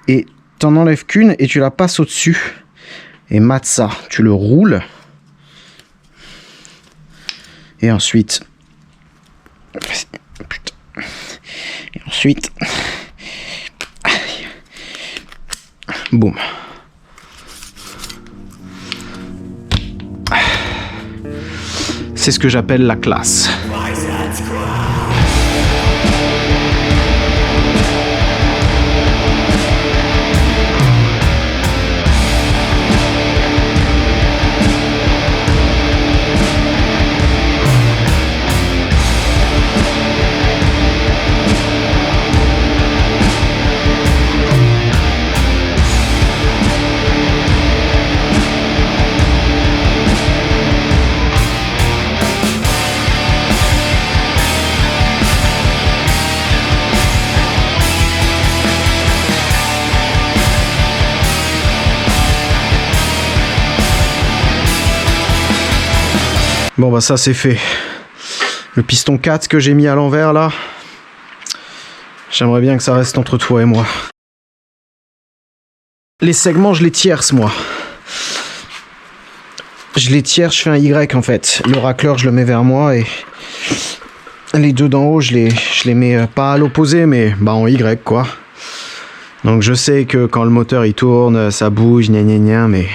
Et t'en enlèves qu'une et tu la passes au-dessus. Et mate ça, tu le roules. Et ensuite... Putain. Et ensuite... Boum. C'est ce que j'appelle la classe. Bon bah ça c'est fait. Le piston 4 que j'ai mis à l'envers là, j'aimerais bien que ça reste entre toi et moi. Les segments je les tierce moi. Je les tierce, je fais un Y en fait. Le racleur je le mets vers moi et les deux d'en haut je les mets pas à l'opposé mais bah en Y quoi. Donc je sais que quand le moteur il tourne, ça bouge, gna gna gna, mais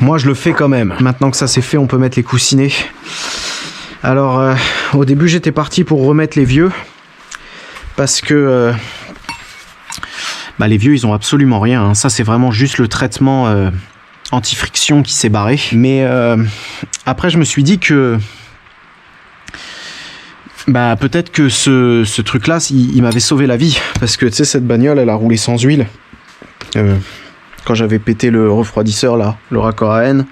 moi je le fais quand même. Maintenant que ça c'est fait, on peut mettre les coussinets. Alors au début j'étais parti pour remettre les vieux parce que bah, les vieux ils ont absolument rien, hein. Ça c'est vraiment juste le traitement anti-friction qui s'est barré. Mais après je me suis dit que bah peut-être que ce truc là il m'avait sauvé la vie parce que tu sais cette bagnole elle a roulé sans huile quand j'avais pété le refroidisseur là, le raccord à N.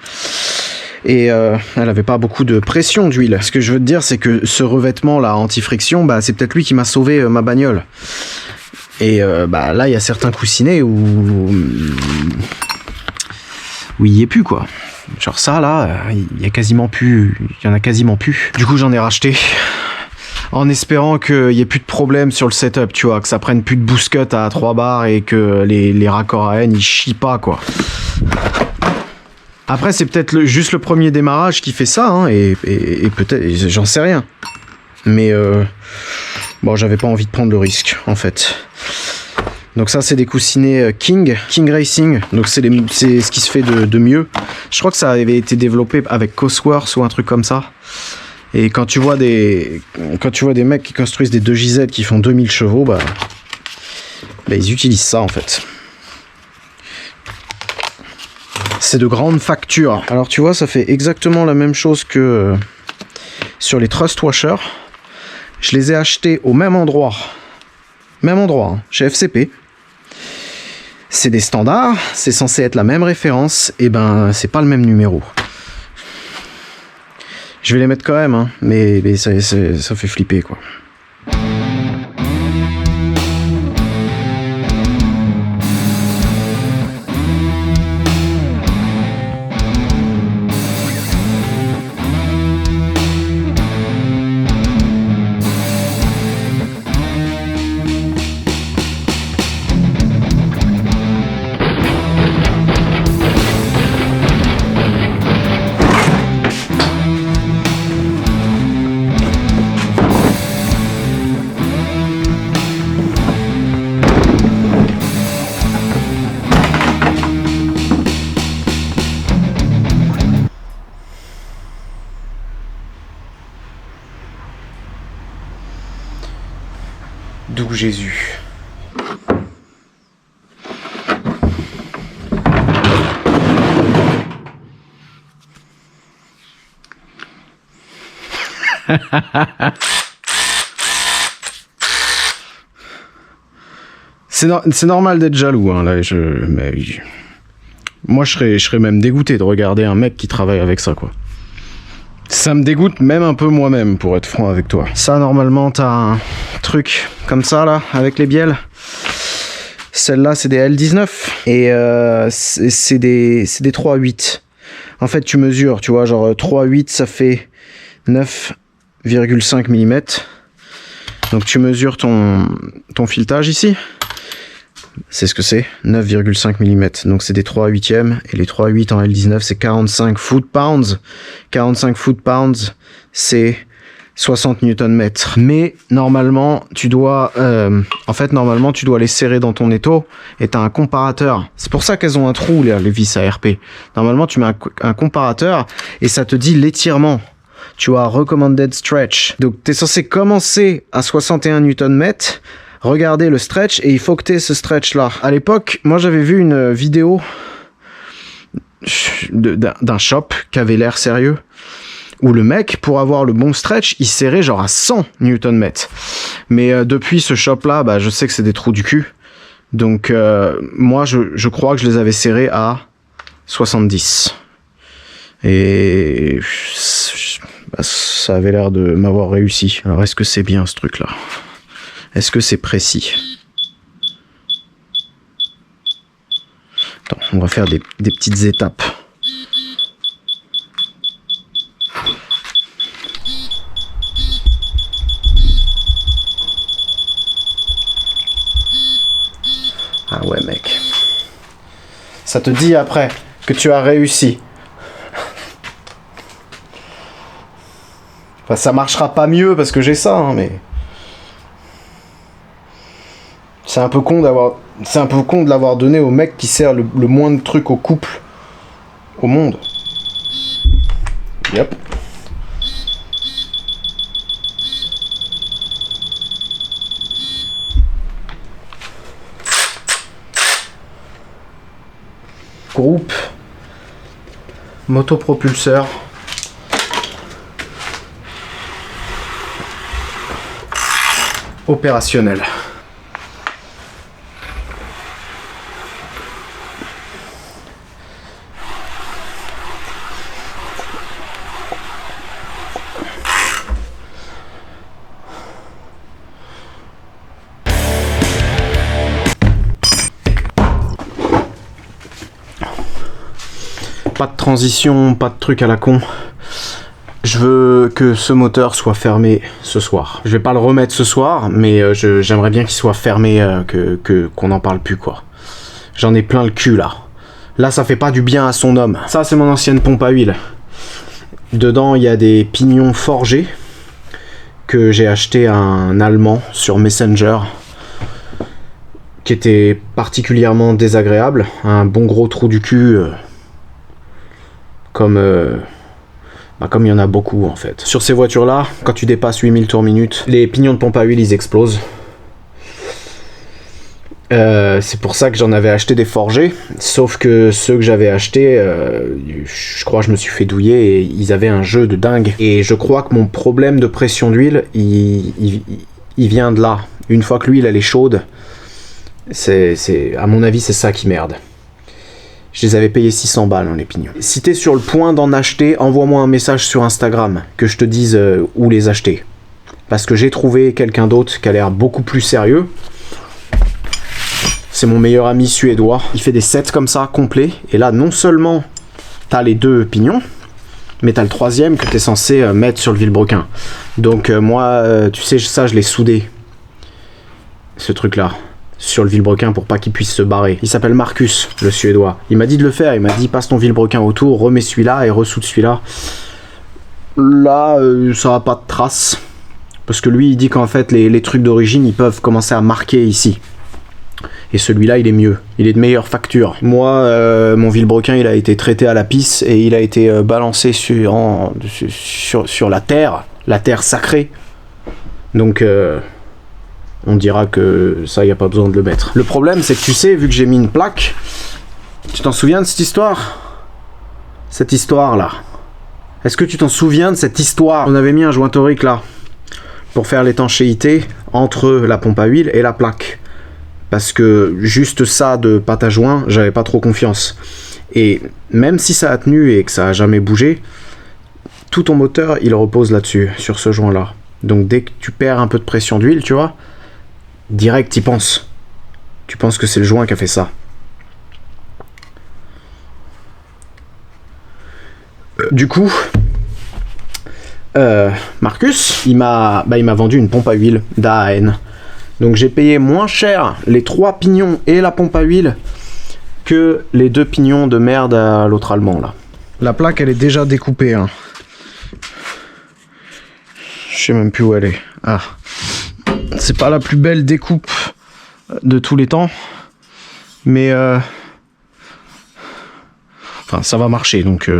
Et elle avait pas beaucoup de pression d'huile. Ce que je veux te dire, c'est que ce revêtement là anti-friction, bah c'est peut-être lui qui m'a sauvé ma bagnole. Et bah là, il y a certains coussinets où il y est plus quoi. Genre ça là, il y a quasiment plus, il y en a quasiment plus. Du coup, j'en ai racheté en espérant qu'il y ait plus de problème sur le setup, tu vois, que ça prenne plus de boost cut à 3 bars et que les raccords à N ils chient pas quoi. Après, c'est peut-être juste le premier démarrage qui fait ça, hein, et peut-être, j'en sais rien. Mais bon, j'avais pas envie de prendre le risque, en fait. Donc ça, c'est des coussinets King Racing. Donc c'est ce qui se fait de mieux. Je crois que ça avait été développé avec Cosworth ou un truc comme ça. Et quand tu vois des mecs qui construisent des 2JZ qui font 2000 chevaux, bah ils utilisent ça, en fait. C'est de grandes factures. Alors tu vois, ça fait exactement la même chose que sur les Trust Washers. Je les ai achetés au même endroit. Même endroit, hein, chez FCP. C'est des standards, c'est censé être la même référence, et ben c'est pas le même numéro. Je vais les mettre quand même, hein, mais ça fait flipper quoi. D'où Jésus. C'est normal d'être jaloux, hein, là. Moi, je serais même dégoûté de regarder un mec qui travaille avec ça, quoi. Ça me dégoûte même un peu moi-même, pour être franc avec toi. Ça, normalement, t'as un truc comme ça, là, avec les bielles. Celle-là, c'est des L19. Et c'est des 3,8. En fait, tu mesures, tu vois, genre 3,8, ça fait 9,5 mm. Donc, tu mesures ton filetage ici. C'est ce que c'est, 9,5 mm. Donc c'est des 3/8e, et les 3/8 en L19 c'est 45 foot-pounds. 45 foot-pounds, c'est 60 Nm. Mais normalement, tu dois les serrer dans ton étau, et tu as un comparateur. C'est pour ça qu'elles ont un trou, les vis ARP. Normalement, tu mets un comparateur, et ça te dit l'étirement. Tu as recommended stretch. Donc tu es censé commencer à 61 Nm, regarder le stretch, et il faut que tu aies ce stretch là. À l'époque, moi j'avais vu une vidéo d'un shop qui avait l'air sérieux, où le mec, pour avoir le bon stretch, il serrait genre à 100 Nm. Mais depuis ce shop là, bah, je sais que c'est des trous du cul. Donc moi je crois que je les avais serrés à 70. Et bah, ça avait l'air de m'avoir réussi. Alors est-ce que c'est bien ce truc là ? Est-ce que c'est précis? Attends, on va faire des petites étapes. ouais mec. Ça te dit après que tu as réussi. Enfin, ça marchera pas mieux parce que j'ai ça, hein, mais... C'est un peu con de l'avoir donné au mec qui sert le moins de trucs au couple au monde. Yep. Groupe motopropulseur opérationnel. Pas de transition, pas de truc à la con. Je veux que ce moteur soit fermé ce soir. Je vais pas le remettre ce soir, mais j'aimerais bien qu'il soit fermé, qu'on n'en parle plus, quoi. J'en ai plein le cul, là. Là, ça fait pas du bien à son homme. Ça, c'est mon ancienne pompe à huile. Dedans, il y a des pignons forgés que j'ai acheté à un Allemand sur Messenger, qui était particulièrement désagréable. Un bon gros trou du cul... comme il y en a beaucoup en fait. Sur ces voitures là, quand tu dépasses 8000 tours minute, les pignons de pompe à huile ils explosent. C'est pour ça que j'en avais acheté des forgés, sauf que ceux que j'avais achetés, je crois que je me suis fait douiller et ils avaient un jeu de dingue. Et je crois que mon problème de pression d'huile, il vient de là. Une fois que l'huile elle est chaude, à mon avis c'est ça qui merde. Je les avais payés 600 balles, hein, les pignons. Si t'es sur le point d'en acheter, envoie-moi un message sur Instagram, que je te dise où les acheter. Parce que j'ai trouvé quelqu'un d'autre qui a l'air beaucoup plus sérieux. C'est mon meilleur ami suédois. Il fait des sets comme ça, complets. Et là, non seulement t'as les 2 pignons, mais t'as le 3e que t'es censé mettre sur le vilebrequin. Donc moi, tu sais, ça, je l'ai soudé. Ce truc-là. Sur le vilebrequin pour pas qu'il puisse se barrer. Il s'appelle Marcus, le suédois. Il m'a dit de le faire, il m'a dit passe ton vilebrequin autour, remets celui-là et ressoude celui-là. Là, ça n'a pas de traces. Parce que lui, il dit qu'en fait, les trucs d'origine, ils peuvent commencer à marquer ici. Et celui-là, il est mieux. Il est de meilleure facture. Moi, mon vilebrequin, il a été traité à la pisse et il a été balancé sur la terre sacrée. Donc... on dira que ça, il n'y a pas besoin de le mettre. Le problème, c'est que tu sais, vu que j'ai mis une plaque, tu t'en souviens de cette histoire? Cette histoire-là. Est-ce que tu t'en souviens de cette histoire? On avait mis un joint torique là, pour faire l'étanchéité entre la pompe à huile et la plaque. Parce que juste ça de pâte à joint, j'avais pas trop confiance. Et même si ça a tenu et que ça a jamais bougé, tout ton moteur, il repose là-dessus, sur ce joint-là. Donc dès que tu perds un peu de pression d'huile, tu vois, direct, t'y penses. Tu penses que c'est le joint qui a fait ça. Du coup, Marcus, il m'a vendu une pompe à huile d'AAN. Donc j'ai payé moins cher les 3 pignons et la pompe à huile que les 2 pignons de merde à l'autre Allemand là. La plaque, elle est déjà découpée. Hein. Je sais même plus où elle est. Ah. C'est pas la plus belle découpe de tous les temps, mais enfin ça va marcher, donc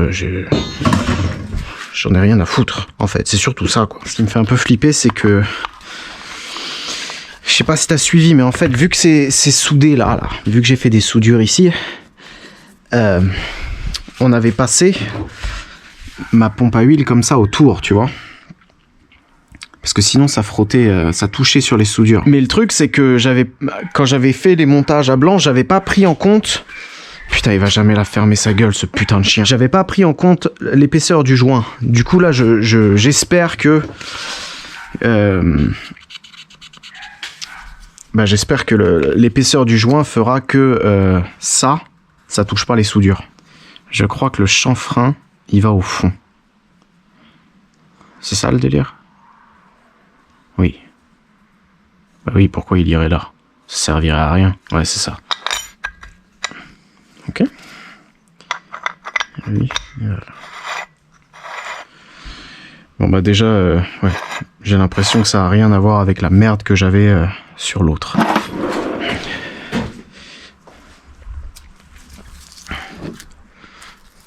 j'en ai rien à foutre en fait, c'est surtout ça quoi. Ce qui me fait un peu flipper, c'est que je sais pas si t'as suivi, mais en fait vu que c'est soudé là, vu que j'ai fait des soudures ici, on avait passé ma pompe à huile comme ça autour, tu vois. Parce que sinon ça frottait, ça touchait sur les soudures. Mais le truc c'est que quand j'avais fait les montages à blanc, j'avais pas pris en compte... Putain, il va jamais la fermer sa gueule, ce putain de chien. J'avais pas pris en compte l'épaisseur du joint. Du coup là, j'espère que... j'espère que l'épaisseur du joint fera que ça touche pas les soudures. Je crois que le chanfrein, il va au fond. C'est ça le délire ? Oui. Bah oui, pourquoi il irait là? Ça servirait à rien. Ouais, c'est ça. Ok. Lui, voilà. Bon bah déjà, ouais, j'ai l'impression que ça a rien à voir avec la merde que j'avais sur l'autre.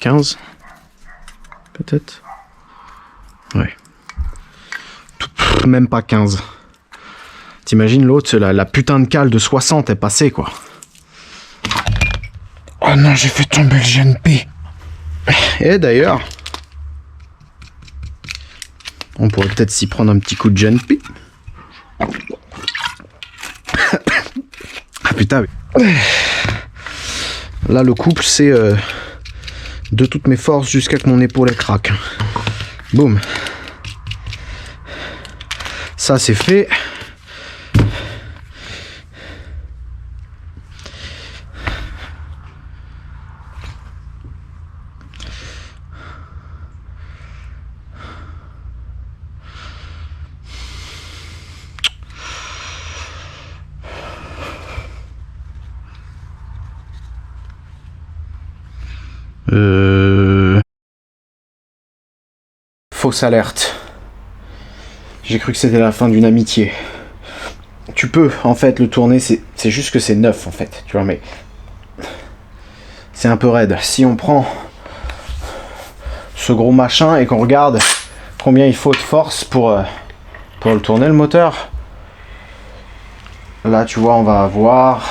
« 15 peut-être. Ouais. Même pas 15. T'imagines l'autre, la putain de cale de 60 est passée, quoi. Oh non, j'ai fait tomber le GNP. Et d'ailleurs, on pourrait peut-être s'y prendre un petit coup de GNP. Ah putain. Là, le couple, c'est de toutes mes forces jusqu'à que mon épaule craque. Boum. Ça, c'est fait. Fausse alerte. J'ai cru que c'était la fin d'une amitié. Tu peux en fait le tourner, c'est juste que c'est neuf en fait, tu vois, mais c'est un peu raide. Si on prend ce gros machin et qu'on regarde combien il faut de force pour le tourner le moteur, là tu vois on va avoir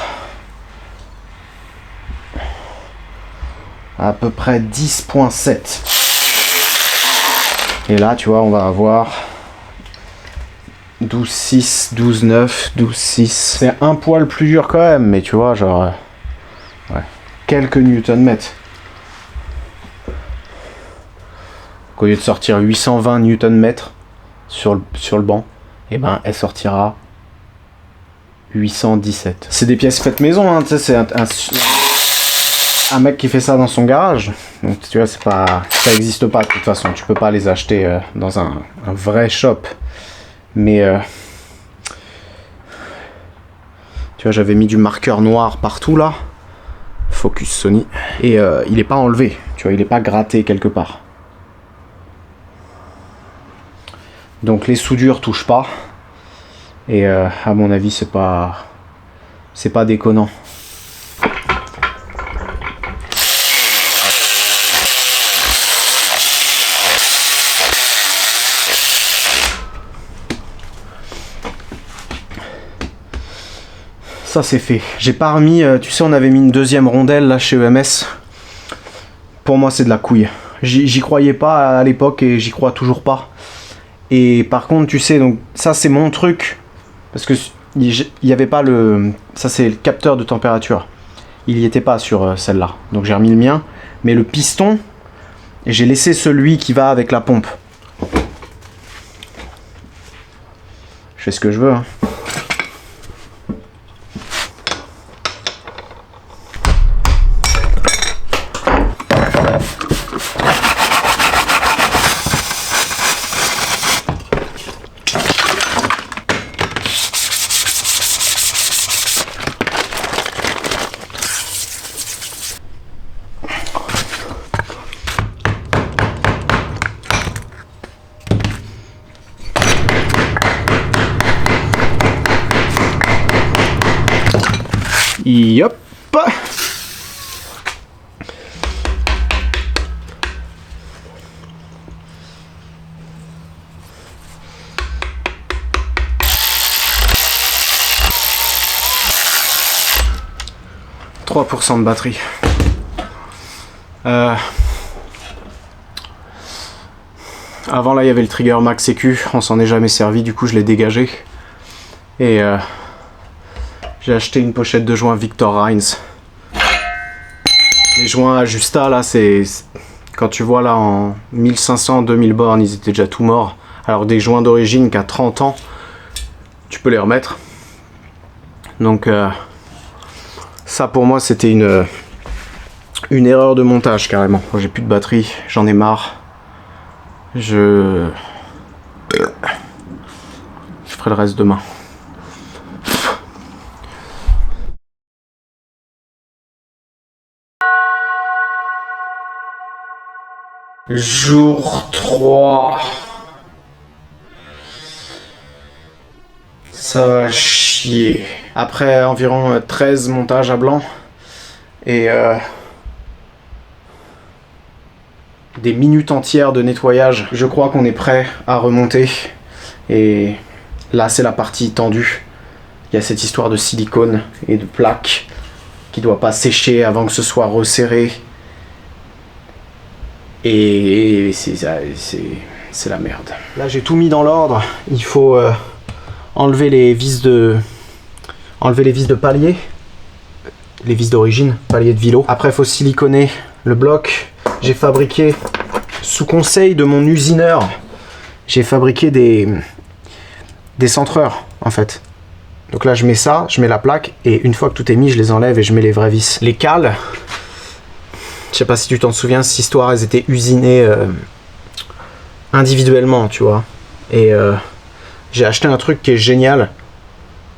à peu près 10.7. Et là, tu vois, on va avoir 12,6, 12,9, 12,6. C'est un poil plus dur quand même, mais tu vois, genre... ouais, quelques newton-mètres. Au lieu de sortir 820 newton-mètres sur le banc, et ben, elle sortira 817. C'est des pièces faites maison, hein, tu sais, c'est un mec qui fait ça dans son garage. Donc tu vois, c'est pas, ça existe pas de toute façon. Tu peux pas les acheter dans un vrai shop. Mais tu vois, j'avais mis du marqueur noir partout là. Focus Sony. Et il est pas enlevé. Tu vois, il est pas gratté quelque part. Donc les soudures touchent pas. Et à mon avis, c'est pas déconnant. Ça c'est fait. J'ai pas remis, tu sais on avait mis une deuxième rondelle là chez EMS. Pour moi c'est de la couille. J'y croyais pas à l'époque et j'y crois toujours pas. Et par contre tu sais, donc ça c'est mon truc. Parce que il y avait pas le... Ça c'est le capteur de température. Il y était pas sur celle-là. Donc j'ai remis le mien. Mais le piston, j'ai laissé celui qui va avec la pompe. Je fais ce que je veux hein. Yop. 3% de batterie. Avant là il y avait le trigger Max Sécu, on s'en est jamais servi, du coup je l'ai dégagé. Et j'ai acheté une pochette de joints Victor Heinz. Les joints Ajusta là, c'est... Quand tu vois là en 1500-2000 bornes, ils étaient déjà tout morts. Alors des joints d'origine qui a 30 ans, tu peux les remettre. Donc ça pour moi c'était une erreur de montage carrément. J'ai plus de batterie, j'en ai marre. Je ferai le reste demain. Jour 3. Ça va chier. Après environ 13 montages à blanc et des minutes entières de nettoyage, je crois qu'on est prêt à remonter. Et là, c'est la partie tendue. Il y a cette histoire de silicone et de plaques qui doit pas sécher avant que ce soit resserré. Et c'est la merde. Là, j'ai tout mis dans l'ordre. Il faut enlever les vis de palier, les vis d'origine, palier de vilo. Après, il faut siliconer le bloc. J'ai fabriqué, sous conseil de mon usineur, j'ai fabriqué des centreurs en fait. Donc là, je mets ça, je mets la plaque, et une fois que tout est mis, je les enlève et je mets les vraies vis. Les cales, je sais pas si tu t'en souviens, cette histoire, elles étaient usinées individuellement, tu vois. Et j'ai acheté un truc qui est génial.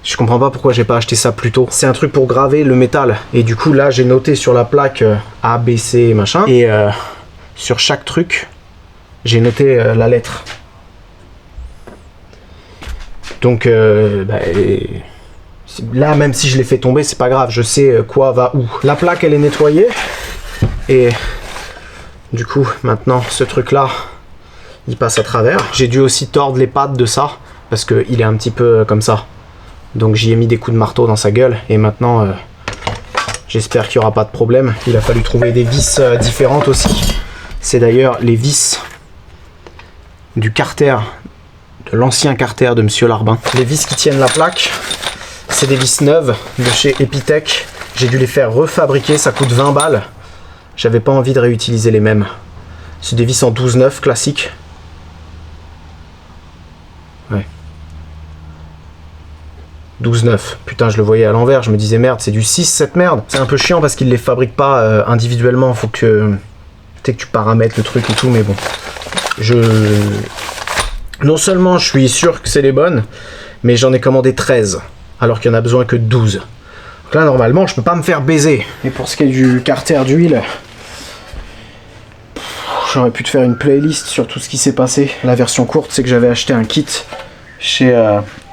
Je comprends pas pourquoi j'ai pas acheté ça plus tôt. C'est un truc pour graver le métal. Et du coup, là, j'ai noté sur la plaque A, B, C, machin. Et sur chaque truc, j'ai noté la lettre. Donc là, même si je l'ai fait tomber, c'est pas grave, je sais quoi va où. La plaque, elle est nettoyée. Et du coup, maintenant, ce truc-là, il passe à travers. J'ai dû aussi tordre les pattes de ça, parce qu'il est un petit peu comme ça. Donc j'y ai mis des coups de marteau dans sa gueule. Et maintenant, j'espère qu'il n'y aura pas de problème. Il a fallu trouver des vis différentes aussi. C'est d'ailleurs les vis du Carter, de l'ancien Carter de Monsieur Larbin. Les vis qui tiennent la plaque, c'est des vis neuves de chez Epitech. J'ai dû les faire refabriquer, ça coûte 20 balles. J'avais pas envie de réutiliser les mêmes. C'est des vis en 12-9 classiques. Ouais. 12-9. Putain, je le voyais à l'envers, je me disais merde, c'est du 6 cette merde. C'est un peu chiant parce qu'ils les fabriquent pas individuellement. Faut que tu paramètres le truc et tout, mais bon. Non seulement je suis sûr que c'est les bonnes, mais j'en ai commandé 13, alors qu'il y en a besoin que 12. Donc là, normalement, je peux pas me faire baiser. Et pour ce qui est du Carter d'huile, j'aurais pu te faire une playlist sur tout ce qui s'est passé. La version courte, c'est que j'avais acheté un kit chez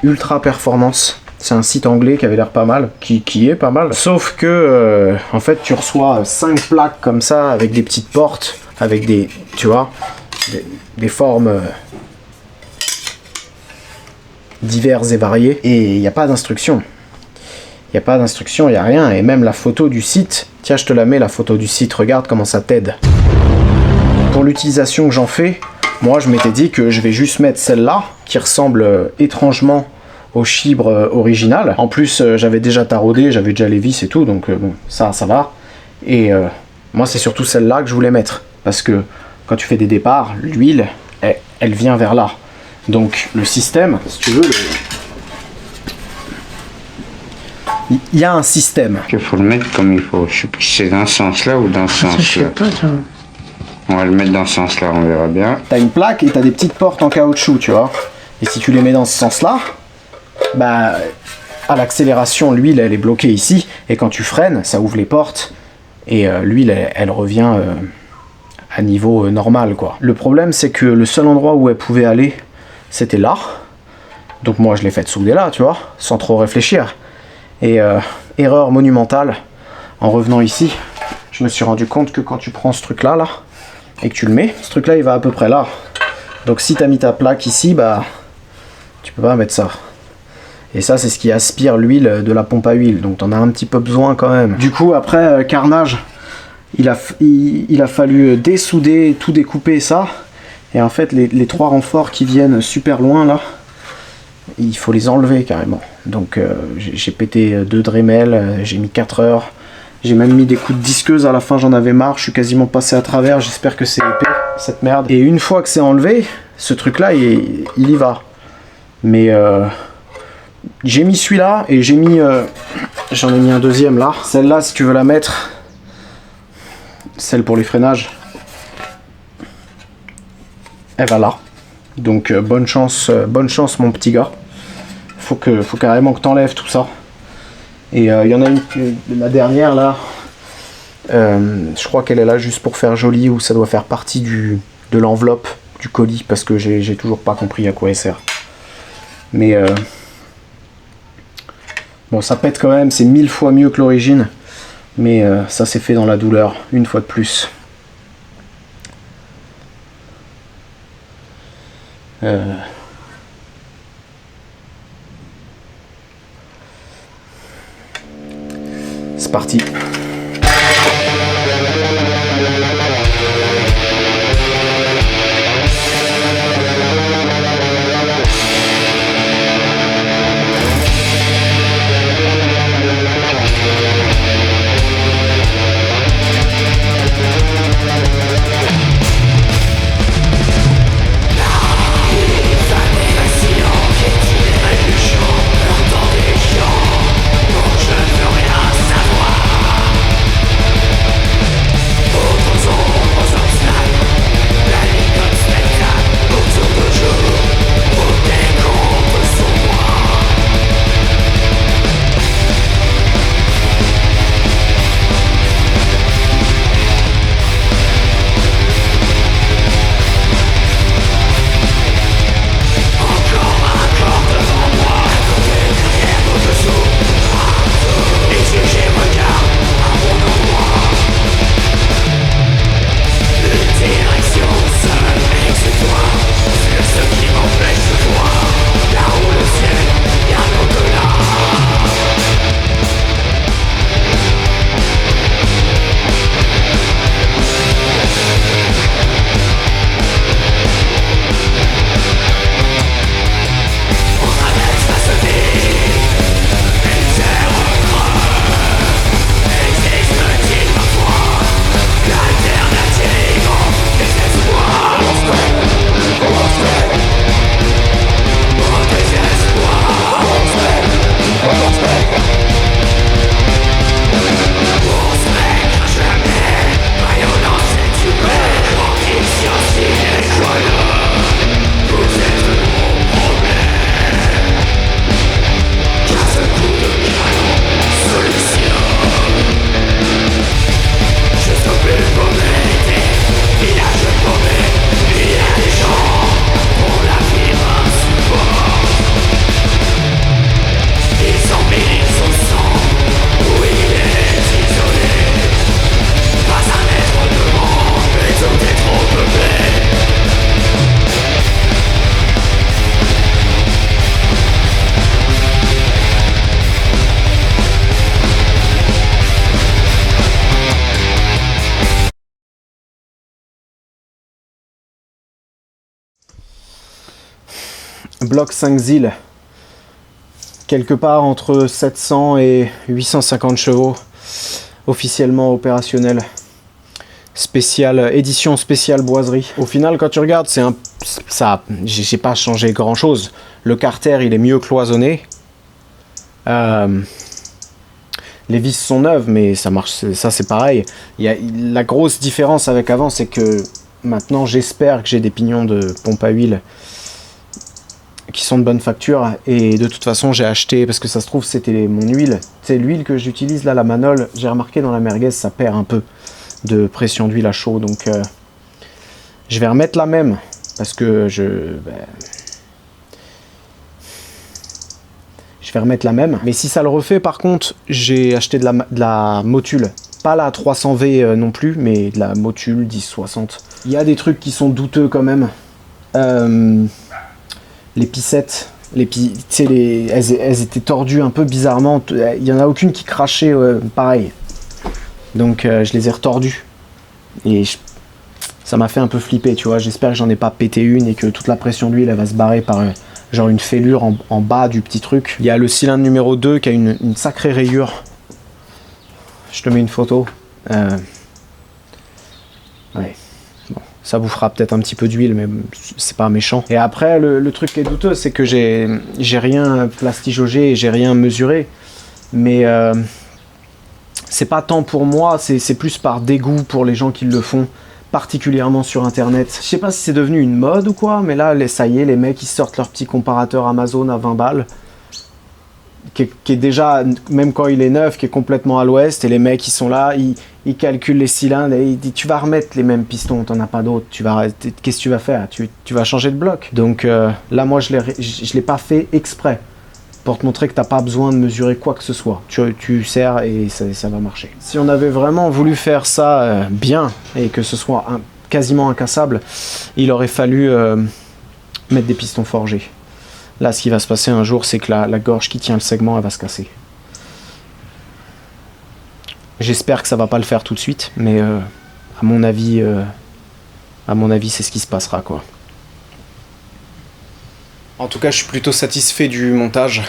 Ultra Performance. C'est un site anglais qui avait l'air pas mal, qui est pas mal. Sauf que, en fait, tu reçois 5 plaques comme ça, avec des petites portes, avec des, tu vois, des formes diverses et variées. Et il n'y a pas d'instruction. Il n'y a pas d'instruction, il n'y a rien. Et même la photo du site, tiens, je te la mets, la photo du site, regarde comment ça t'aide. Pour l'utilisation que j'en fais, moi, je m'étais dit que je vais juste mettre celle-là, qui ressemble étrangement au chibre original. En plus, j'avais déjà taraudé, j'avais déjà les vis et tout, donc bon, ça va. Et moi, c'est surtout celle-là que je voulais mettre, parce que quand tu fais des départs, l'huile, elle vient vers là. Donc le système, si tu veux, il y a un système. Il faut le mettre comme il faut. Je sais plus si c'est dans ce sens-là ou dans ce sens-là. On va le mettre dans ce sens-là, on verra bien. T'as une plaque et t'as des petites portes en caoutchouc, tu vois. Et si tu les mets dans ce sens-là, bah, à l'accélération, l'huile, elle est bloquée ici. Et quand tu freines, ça ouvre les portes. Et l'huile, elle revient à niveau normal, quoi. Le problème, c'est que le seul endroit où elle pouvait aller, c'était là. Donc moi, je l'ai fait souder là, tu vois, sans trop réfléchir. Et erreur monumentale, en revenant ici, je me suis rendu compte que quand tu prends ce truc-là, là, et que tu le mets, ce truc-là, il va à peu près là. Donc si tu as mis ta plaque ici, bah, tu peux pas mettre ça. Et ça, c'est ce qui aspire l'huile de la pompe à huile. Donc t'en as un petit peu besoin quand même. Du coup, après, carnage, il a fallu dessouder, tout découper ça. Et en fait, les 3 renforts qui viennent super loin, là, il faut les enlever carrément. Donc j'ai pété 2 Dremel, j'ai mis 4 heures. J'ai même mis des coups de disqueuse, à la fin j'en avais marre, je suis quasiment passé à travers, j'espère que c'est épais, cette merde. Et une fois que c'est enlevé, ce truc là, il y va. Mais j'ai mis celui-là, et j'ai mis, j'en ai mis un deuxième là. Celle-là, si tu veux la mettre, celle pour les freinages, elle va là. Donc bonne chance mon petit gars. Faut carrément que t'enlèves tout ça. Et il y en a une, la dernière là, Je crois qu'elle est là juste pour faire joli, ou ça doit faire partie de l'enveloppe du colis, parce que j'ai toujours pas compris à quoi elle sert. Mais bon, ça pète quand même, c'est 1000 fois mieux que l'origine, mais ça s'est fait dans la douleur, une fois de plus. C'est parti. Bloc 5 ZIL, quelque part entre 700 et 850 chevaux, officiellement opérationnel, édition spéciale boiserie. Au final, quand tu regardes, j'ai pas changé grand chose. Le carter, il est mieux cloisonné. Les vis sont neuves, mais ça marche, ça c'est pareil. La grosse différence avec avant, c'est que maintenant j'espère que j'ai des pignons de pompe à huile qui sont de bonne facture, et de toute façon j'ai acheté, parce que ça se trouve c'était mon huile, c'est l'huile que j'utilise là, la Manol, j'ai remarqué dans la merguez ça perd un peu de pression d'huile à chaud, donc je vais remettre la même, parce que je vais remettre la même, mais si ça le refait par contre, j'ai acheté de la Motul, pas la 300V non plus, mais de la Motul 1060. Il y a des trucs qui sont douteux quand même. Les pissettes, elles étaient tordues un peu bizarrement. Il n'y en a aucune qui crachait pareil. Donc je les ai retordues. Et ça m'a fait un peu flipper, tu vois. J'espère que j'en ai pas pété une et que toute la pression d'huile, elle va se barrer par genre une fêlure en bas du petit truc. Il y a le cylindre numéro 2 qui a une sacrée rayure. Je te mets une photo. Ouais. Bon, ça vous fera peut-être un petit peu d'huile, mais c'est pas méchant. Et après, le truc qui est douteux, c'est que j'ai rien plastijaugé et j'ai rien mesuré. Mais c'est pas tant pour moi, c'est plus par dégoût pour les gens qui le font, particulièrement sur internet. Je sais pas si c'est devenu une mode ou quoi, mais là, ça y est, les mecs ils sortent leur petit comparateur Amazon à 20 balles. qui est déjà, même quand il est neuf, qui est complètement à l'ouest, et les mecs qui sont là, ils calculent les cylindres et ils disent tu vas remettre les mêmes pistons, t'en as pas d'autres, qu'est-ce que tu vas faire, tu vas changer de bloc. Donc là moi je l'ai pas fait exprès pour te montrer que t'as pas besoin de mesurer quoi que ce soit. Tu serres et ça va marcher. Si on avait vraiment voulu faire ça bien et que ce soit quasiment incassable, il aurait fallu mettre des pistons forgés. Là, ce qui va se passer un jour, c'est que la gorge qui tient le segment, elle va se casser. J'espère que ça va pas le faire tout de suite, mais à mon avis, c'est ce qui se passera, quoi. En tout cas, je suis plutôt satisfait du montage.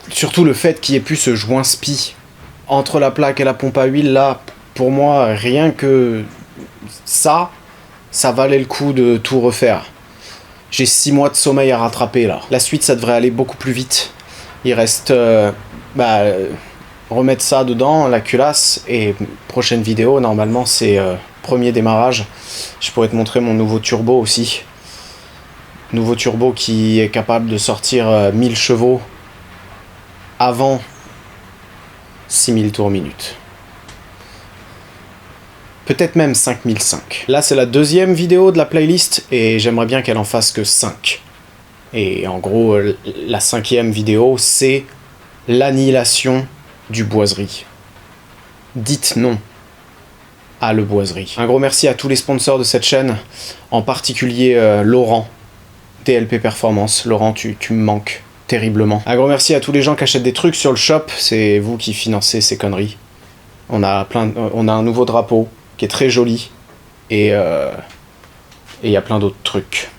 Surtout le fait qu'il y ait pu ce joint spi entre la plaque et la pompe à huile, là, pour moi, rien que ça valait le coup de tout refaire. J'ai 6 mois de sommeil à rattraper, là. La suite, ça devrait aller beaucoup plus vite. Il reste remettre ça dedans, la culasse, et prochaine vidéo, normalement, c'est premier démarrage. Je pourrais te montrer mon nouveau turbo aussi. Nouveau turbo qui est capable de sortir 1000 chevaux avant 6000 tours minute. Peut-être même 5005. Là, c'est la deuxième vidéo de la playlist et j'aimerais bien qu'elle en fasse que 5. Et en gros, la 5e vidéo, c'est l'annihilation du boiserie. Dites non à le boiserie. Un gros merci à tous les sponsors de cette chaîne, en particulier Laurent, DLP Performance. Laurent, tu me manques terriblement. Un gros merci à tous les gens qui achètent des trucs sur le shop, c'est vous qui financez ces conneries. On a un nouveau drapeau qui est très joli, et il y a plein d'autres trucs.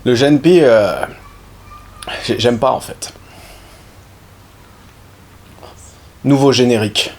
Le GNP, j'aime pas en fait. Nouveau générique.